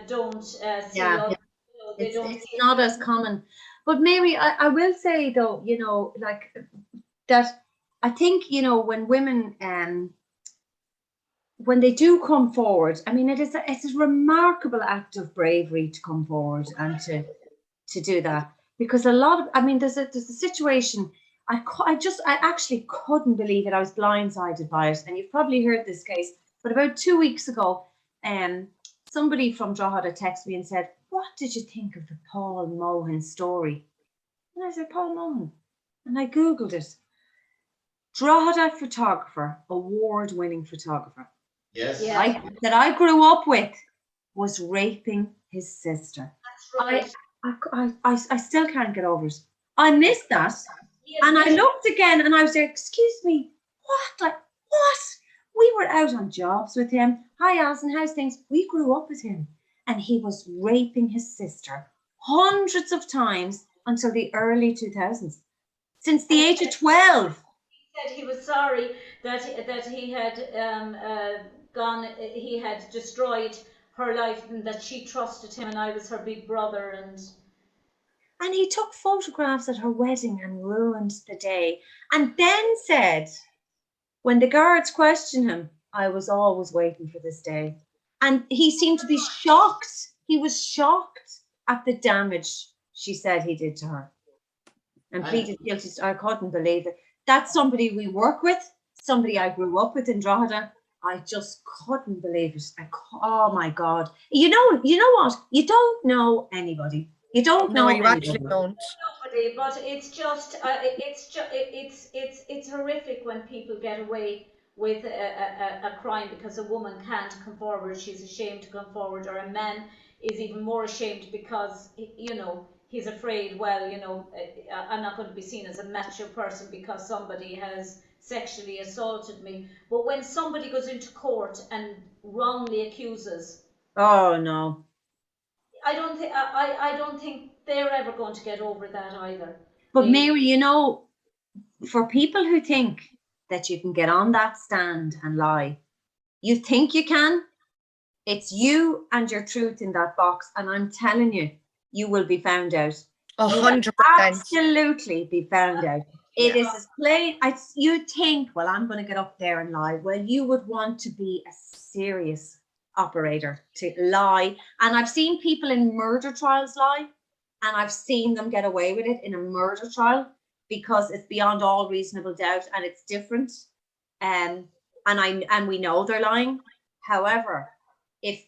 don't see Yeah. us. They It's, don't it's see not as common. But Mary, I will say though, you know, like that, I think, you know, when women, when they do come forward, I mean, it's a remarkable act of bravery to come forward and to do that, because a lot of, I mean, there's a situation. I actually couldn't believe it. I was blindsided by it, and you've probably heard this case. But about 2 weeks ago, somebody from Drogheda texted me and said, "What did you think of the Paul Mohan story?" And I said, "Paul Mohan," and I googled it. Drogheda photographer, award-winning photographer. Yes. Yeah. That I grew up with was raping his sister. That's right. I still can't get over it. I missed that. Yes, And I yes. looked again and I was there, "Excuse me, what? Like, what?" We were out on jobs with him. "Hi, Alison, how's things?" We grew up with him. And he was raping his sister hundreds of times until the early 2000s. Since the age of 12. He said he was sorry that he had he had destroyed her life, and that she trusted him, and I was her big brother, And he took photographs at her wedding and ruined the day. And then said, when the guards questioned him, "I was always waiting for this day." And he seemed to be shocked. He was shocked at the damage she said he did to her. And pleaded guilty. I couldn't believe it. That's somebody we work with, somebody I grew up with in Drogheda. I just couldn't believe it. Oh my God. You know what? You don't know anybody. You don't know No, you anybody. actually don't. nobody. But it's just it's horrific when people get away with a crime because a woman can't come forward. She's ashamed to come forward, or a man is even more ashamed because, you know, he's afraid, well, you know, I'm not going to be seen as a macho person because somebody has sexually assaulted me. But when somebody goes into court and wrongly accuses, Oh no. I don't think they're ever going to get over that either. But Mary, you know, for people who think that you can get on that stand and lie, you think you can, it's you and your truth in that box. And I'm telling you, you will be found out. 100%. Absolutely be found out. It is as plain as you think, well, I'm going to get up there and lie. Well, you would want to be a serious operator to lie. And I've seen people in murder trials lie, and I've seen them get away with it in a murder trial because it's beyond all reasonable doubt and it's different. And we know they're lying. However, if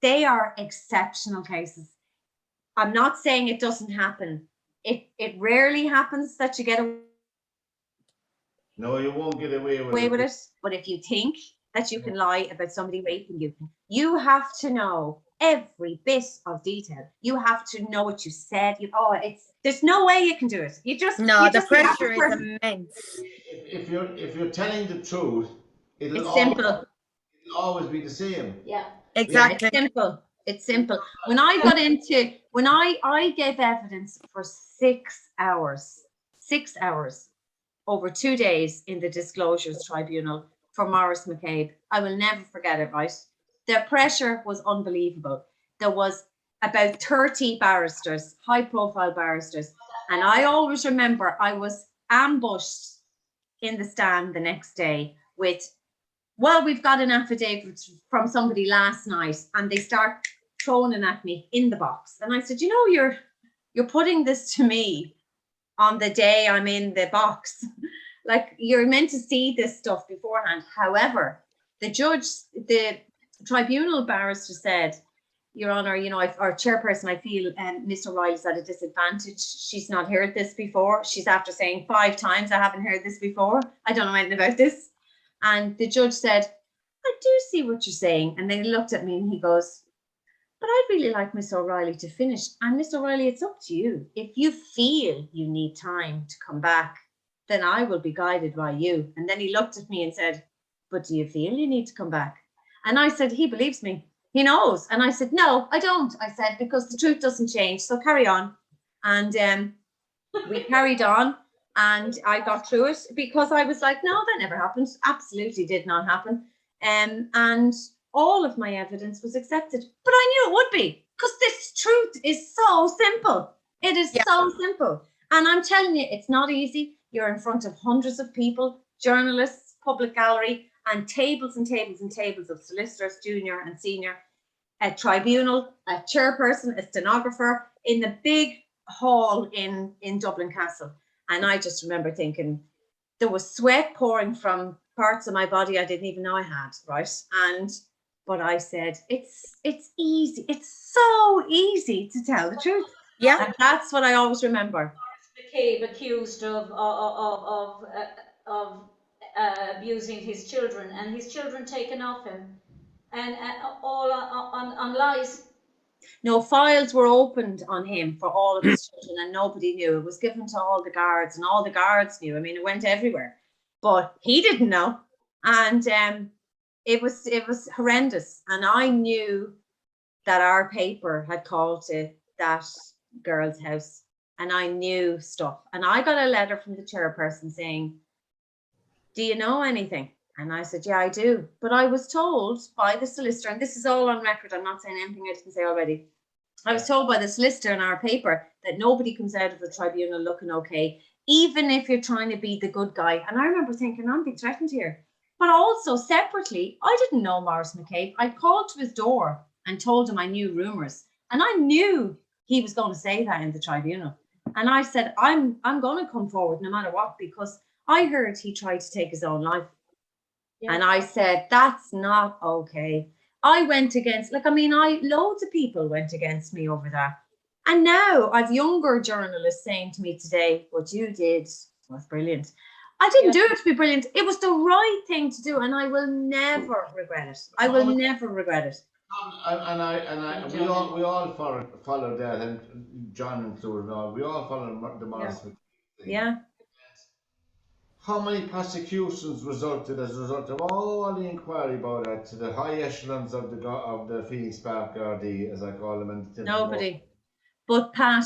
they are exceptional cases, I'm not saying it doesn't happen. It rarely happens that you get away No, you won't get away with it. But if you think that you can lie about somebody raping you, you have to know every bit of detail. You have to know what you said. There's no way you can do it. The pressure is immense. If you're telling the truth, it's simple. It'll always be the same. Yeah. Exactly. Yeah, it's simple. When I gave evidence for 6 hours over 2 days in the Disclosures Tribunal for Maurice McCabe, I will never forget it, right? The pressure was unbelievable. There was about 30 barristers, high profile barristers. And I always remember I was ambushed in the stand the next day with, "Well, we've got an affidavit from somebody last night," and they start throwing it at me in the box. And I said, "You know, you're putting this to me on the day I'm in the box. Like, you're meant to see this stuff beforehand." However, the tribunal barrister said, "Your Honour, you know, our chairperson, I feel Ms. O'Reilly's at a disadvantage. She's not heard this before. She's after saying 5 times, I haven't heard this before. I don't know anything about this." And the judge said, "I do see what you're saying." And then he looked at me and he goes, "But I'd really like Miss O'Reilly to finish. And Miss O'Reilly, it's up to you. If you feel you need time to come back, then I will be guided by you." And then he looked at me and said, "But do you feel you need to come back?" And I said, "He believes me. He knows." And I said, "No, I don't." I said, "Because the truth doesn't change. So carry on." And we carried on. And I got through it because I was like, no, that never happened. Absolutely did not happen. And all of my evidence was accepted. But I knew it would be, because this truth is so simple. It is so simple. And I'm telling you, it's not easy. You're in front of hundreds of people, journalists, public gallery, and tables and tables and tables of solicitors, junior and senior, a tribunal, a chairperson, a stenographer, in the big hall in Dublin Castle. And I just remember thinking, there was sweat pouring from parts of my body I didn't even know I had, right? But I said, it's easy. It's so easy to tell the truth. Yeah. And that's what I always remember. McCabe accused of abusing his children, and his children taken off him, and all on lies. No, files were opened on him for all of his children, and nobody knew. It was given to all the guards, and all the guards knew. I mean, it went everywhere, but he didn't know, and it was horrendous. And I knew that our paper had called to that girl's house, and I knew stuff. And I got a letter from the chairperson saying, "Do you know anything?" And I said, "Yeah, I do." But I was told by the solicitor, and this is all on record, I'm not saying anything I didn't say already. I was told by the solicitor in our paper that nobody comes out of the tribunal looking okay, even if you're trying to be the good guy. And I remember thinking, I'm being threatened here. But also separately, I didn't know Maurice McCabe. I called to his door and told him I knew rumours. And I knew he was going to say that in the tribunal. And I said, I'm going to come forward no matter what, because I heard he tried to take his own life. Yeah. And I said, that's not okay. I went against, loads of people went against me over that. And now I've younger journalists saying to me today, what you did was brilliant. I didn't do it to be brilliant. It was the right thing to do, and I will never regret it. I will never regret it. We all followed that, and John included all. We all followed the Maurice McCabe thing. Yeah. How many prosecutions resulted as a result of all the inquiry about that to the high echelons of the Phoenix Park Gardaí, as I call them? And nobody. But Pat,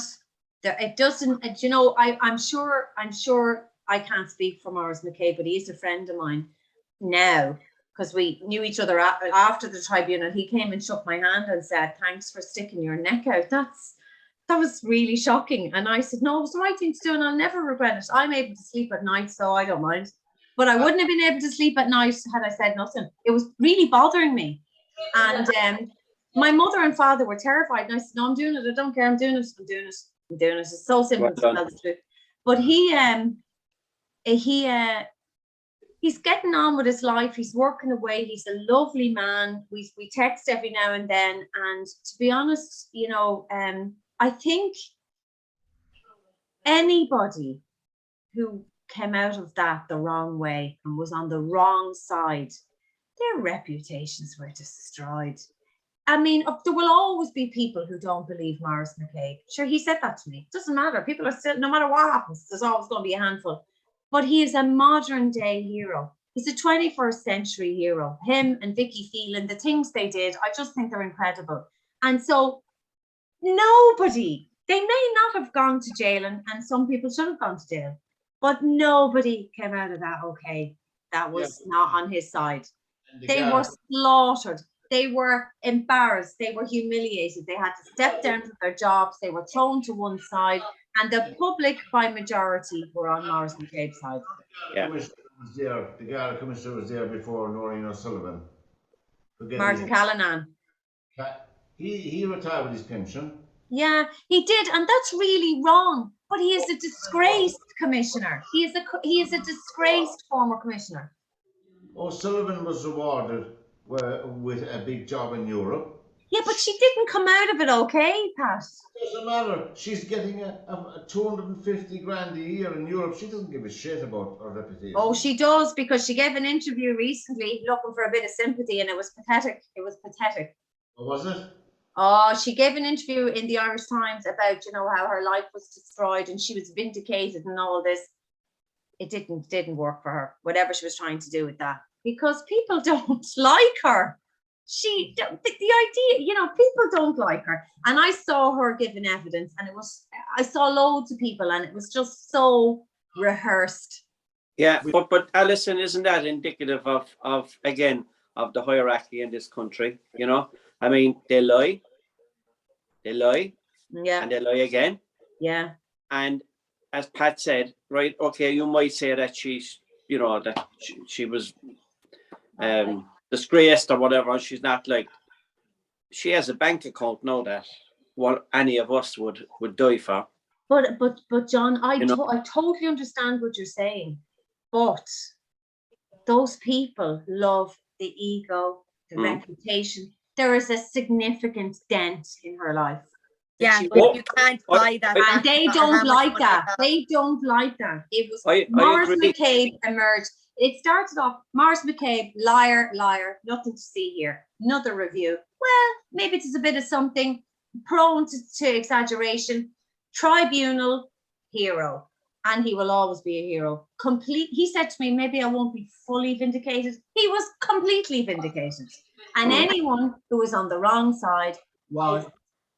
it doesn't. I'm sure I can't speak for Maurice McCabe, but he's a friend of mine now, because we knew each other after the tribunal. He came and shook my hand and said, "Thanks for sticking your neck out." That was really shocking. And I said, no, it was the right thing to do, and I'll never regret it. I'm able to sleep at night, so I don't mind. But I wouldn't have been able to sleep at night had I said nothing. It was really bothering me. And my mother and father were terrified. And I said, no, I'm doing it. I don't care. I'm doing it. It's so simple to tell the truth. But he's getting on with his life. He's working away. He's a lovely man. We text every now and then. And to be honest, I think anybody who came out of that the wrong way and was on the wrong side, their reputations were destroyed. I mean, there will always be people who don't believe Maurice McCabe. Sure, he said that to me. It doesn't matter. People are still, no matter what happens, there's always going to be a handful. But he is a modern day hero. He's a 21st century hero. Him and Vicky Phelan, the things they did, I just think they're incredible. And so nobody, they may not have gone to jail, and some people should have gone to jail, but nobody came out of that okay. That was not on his side. They were slaughtered. They were embarrassed. They were humiliated. They had to step down from their jobs. They were thrown to one side, and the public by majority were on Maurice McCabe's side. Yeah. The Garda Commissioner was there before Noreen O'Sullivan. Martin Callanan. He retired with his pension. Yeah, he did, and that's really wrong. But he is a disgraced commissioner. He is a disgraced former commissioner. O'Sullivan was rewarded with a big job in Europe. Yeah, but she didn't come out of it okay, Pat. It doesn't matter. She's getting a 250 grand a year in Europe. She doesn't give a shit about her reputation. Oh, she does, because she gave an interview recently looking for a bit of sympathy, and it was pathetic. It was pathetic. What was it? Oh, she gave an interview in the Irish Times about, how her life was destroyed and she was vindicated and all this. It didn't work for her, whatever she was trying to do with that, because people don't like her. The idea, people don't like her. And I saw her giving evidence, and I saw loads of people, and it was just so rehearsed. Yeah, but Alison, isn't that indicative of again of the hierarchy in this country? You know, I mean, they lie, Yeah, and they lie again. yeah, And as Pat said, right? Okay, you might say that she's, you know, that she was disgraced or whatever. She's not like, she has a bank account now that what any of us would die for. but John, I You know? I totally understand what you're saying, but those people love the ego, the reputation. There is a significant dent in her life. Yeah, She you can't buy that. and they no matter how don't much like money that. you have. They don't like that. It was I Maurice agree. McCabe emerged. It started off Maurice McCabe, liar, nothing to see here. Another review. Well, maybe it's a bit of something, prone to exaggeration. Tribunal, hero. And he will always be a hero. He said to me, maybe I won't be fully vindicated. He was completely vindicated. And anyone who was on the wrong side was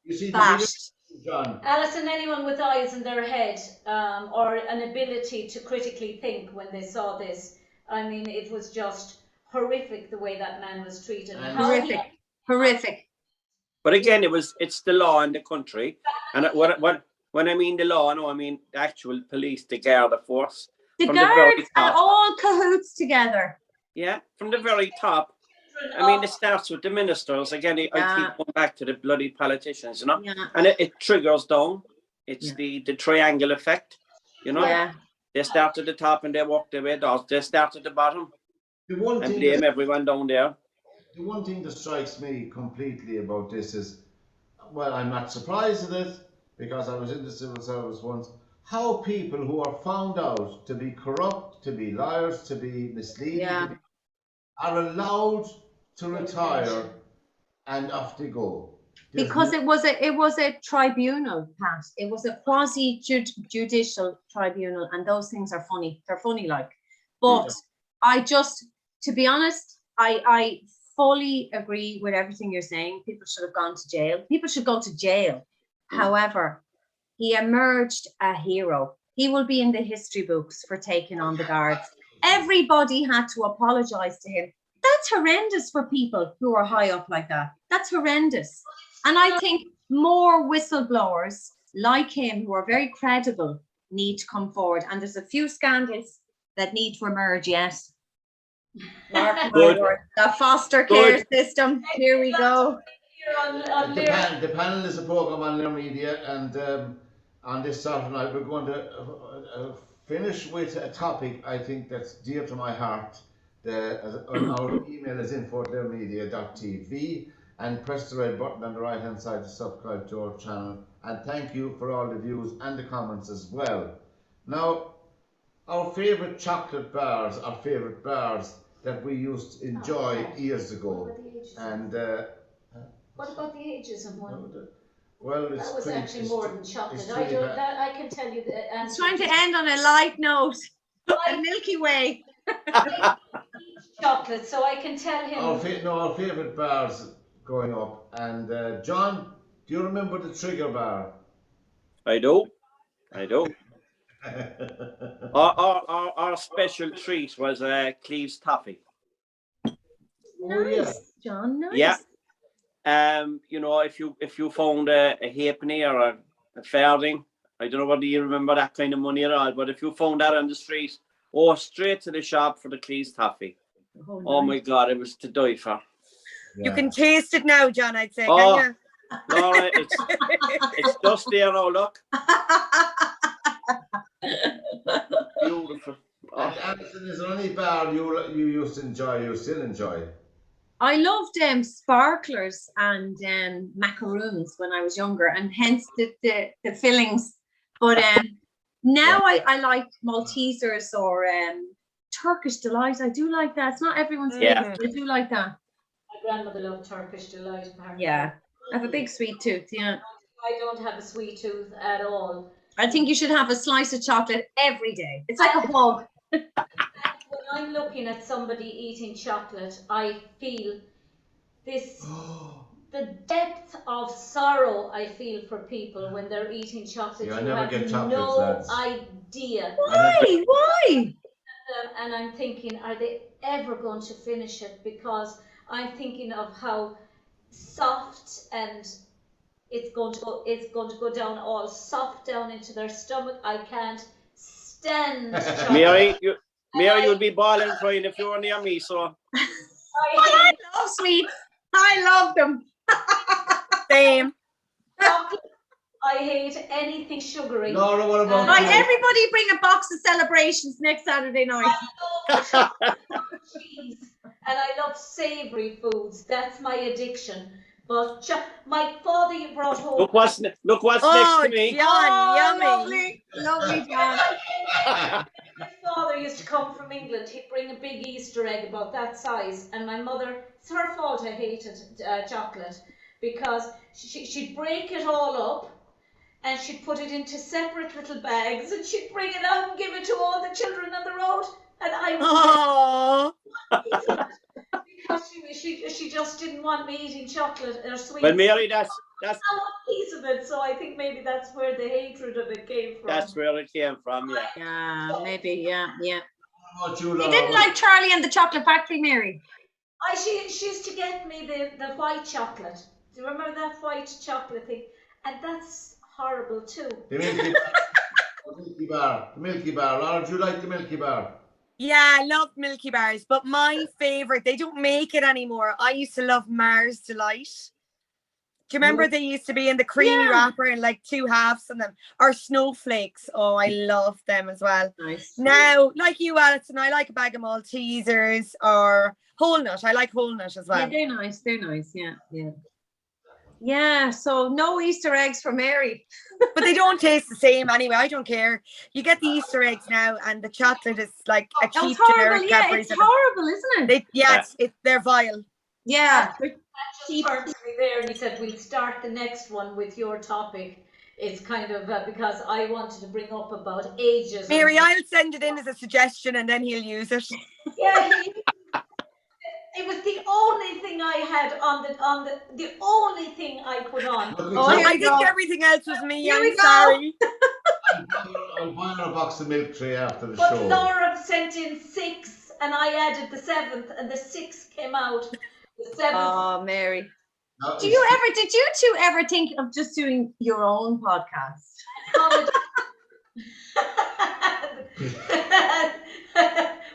You see, bashed. John. Alison, anyone with eyes in their head or an ability to critically think when they saw this, I mean, it was just horrific the way that man was treated. Horrific. But again, it's the law in the country, and when I mean the law, no, I mean the actual police, the Garda force. The from guards the very are top. all cahoots together. Yeah, from the very top. I mean, it starts with the ministers. Again, I keep going back to the bloody politicians, you know, and it triggers down. It's the triangle effect, you know. Yeah. They start at the top and they work their way down. They start at the bottom and blame everyone down there. The one thing that strikes me completely about this is, well, I'm not surprised at it because I was in the civil service once, how people who are found out to be corrupt, to be liars, to be misleading, are allowed to retire and off they go. Because it was a tribunal, Pat. It was a quasi-judicial tribunal, and those things are funny. They're funny, like. But to be honest, I fully agree with everything you're saying. People should have gone to jail. People should go to jail. However, he emerged a hero. He will be in the history books for taking on the guards. Everybody had to apologize to him. That's horrendous for people who are high up like that. That's horrendous. And I think more whistleblowers like him who are very credible need to come forward. And there's a few scandals that need to emerge yet. The foster care system. Here we go. The panel is a program on LiR Media, and on this Saturday night we're going to finish with a topic I think that's dear to my heart. Our email is info@lirmedia.tv, and press the red button on the right hand side to subscribe to our channel, and thank you for all the views and the comments as well. Now, our favourite chocolate bars are favourite bars that we used to enjoy years ago. And what about the ageism one? Well, that was actually more than chocolate. I can tell you that. It's trying to end on a light note. A Milky Way. Chocolate, so I can tell him. Our favourite bars growing up. And John, do you remember the Trigger bar? I do. Our special treat was Cleves toffee. Nice, John. Nice. Yeah. You know, if you found a halfpenny or a farthing, I don't know whether you remember that kind of money at all, but if you found that on the street, straight to the shop for the Cleves toffee. Oh my God, it was to die for. Yeah. You can taste it now, John, I'd say, can you? No, it's just there now, look. Beautiful. And Alison, is there any bar you used to enjoy, you still enjoy? I loved sparklers and macaroons when I was younger, and hence the fillings. But now I like Maltesers or Turkish Delight. I do like that. It's not everyone's favorite. I do like that. My grandmother loved Turkish Delight. Yeah, I have a big sweet tooth. Yeah. I don't have a sweet tooth at all. I think you should have a slice of chocolate every day. It's like a hug. When I'm looking at somebody eating chocolate, I feel the depth of sorrow I feel for people when they're eating chocolate. I never get chocolates, lads. idea. Why? And I'm thinking, are they ever going to finish it? Because I'm thinking of how soft and it's going to go down all soft down into their stomach. I can't stand chocolate. Mary, you'd be bawling and crying if you were near me, so. I love sweets. I love them. Same. Chocolate. I hate anything sugary. Laura, what about Right, you? everybody bring a box of celebrations next Saturday night. I love chocolate and cheese, and I love savoury foods. That's my addiction. But my father brought home. Look what's next to me. John, yummy. Lovely, John. My father used to come from England. He'd bring a big Easter egg about that size, and my mother, it's her fault I hated chocolate, because she'd break it all up and she'd put it into separate little bags and she'd bring it out and give it to all the children on the road, and I because she just didn't want me eating chocolate or sweets. Well, Mary, that's I want a piece of it, so I think maybe that's where the hatred of it came from. that's where it came from, yeah. Yeah, maybe, yeah. What about you, You Laura? didn't like Charlie and the Chocolate Factory, Mary? She used to get me the white chocolate. Do you remember that white chocolate thing? And that's horrible too. The Milky Bar. The Milky Bar. Laura, do you like the Milky Bar? Yeah, I love Milky Bars, but my favourite, they don't make it anymore. I used to love Mars Delight. Do you remember they used to be in the creamy wrapper and like 2 halves of them? Or snowflakes. Oh, I love them as well. Nice. Now, like you, Alison, I like a bag of Maltesers or whole nut. I like whole nut as well. Yeah, they're nice. Yeah. Yeah, so no Easter eggs for Mary. But they don't taste the same anyway. I don't care. You get the Easter eggs now, and the chocolate is like a cheap generic Cadbury. It's horrible, isn't it? They're vile. Yeah. He turned to me there and he said, we'll start the next one with your topic. It's kind of because I wanted to bring up about ages. Mary, I'll send it in as a suggestion and then he'll use it. Yeah, it was the only thing I had on the only thing I put on. I think everything else was me. Here I'm we go. sorry. I'll buy her a box of milk tray after the But show. Laura sent in 6 and I added the 7th and the 6 came out. The 7th. Oh, Mary. No, Did you two ever think of just doing your own podcast?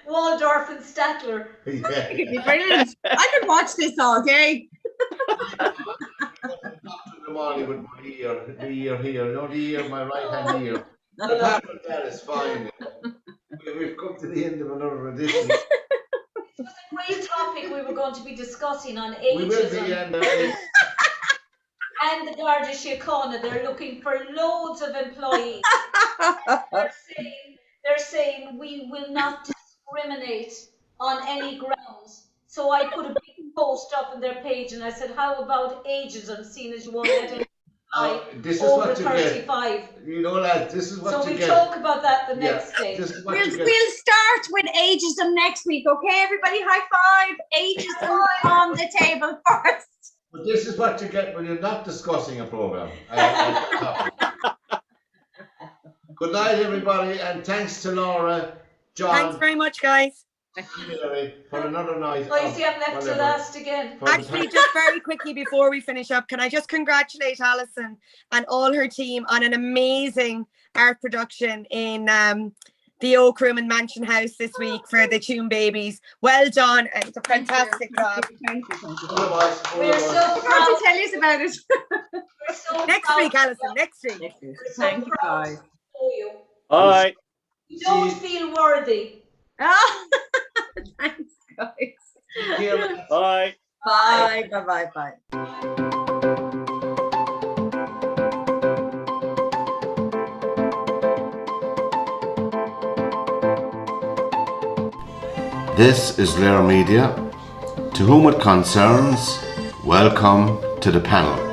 Waldorf and Statler. Yeah. It'd be brilliant. I could watch this all day. Doctor in the morning with my ear, the ear here, not the ear, my right hand ear. Apart from that, it's fine. We've come to the end of another edition. It was a great topic we were going to be discussing on ageism. We will be, and the Garda Síochána. They're looking for loads of employees. They're saying we will not discriminate on any grounds. So I put a big post up on their page and I said, how about ageism, seeing as you won't let any this is over what you 35. get. You know, lads, this is what So you we'll get. talk about that the next day. This is what We'll you get. start with ageism next week, okay? Everybody, high five. Ageism on the table first. But this is what you get when you're not discussing a program. Good night, everybody, and thanks to Laura, John, Thanks very much, guys. Mary, for another night. Oh, you see, I'm left to whatever. last again. Actually, just very quickly before we finish up, can I just congratulate Alison and all her team on an amazing art production in the Oak Room and Mansion House this week for the Tune Babies. Well done. It's a fantastic job. Thank you. We're so I forgot proud. to tell you about it. We're so Next proud. week, Alison, next week. We're so Thank you, proud guys. for you. All right. You don't feel worthy. Oh, thanks, guys. All right. Bye. This is LiR Media. To whom it concerns, welcome to the panel.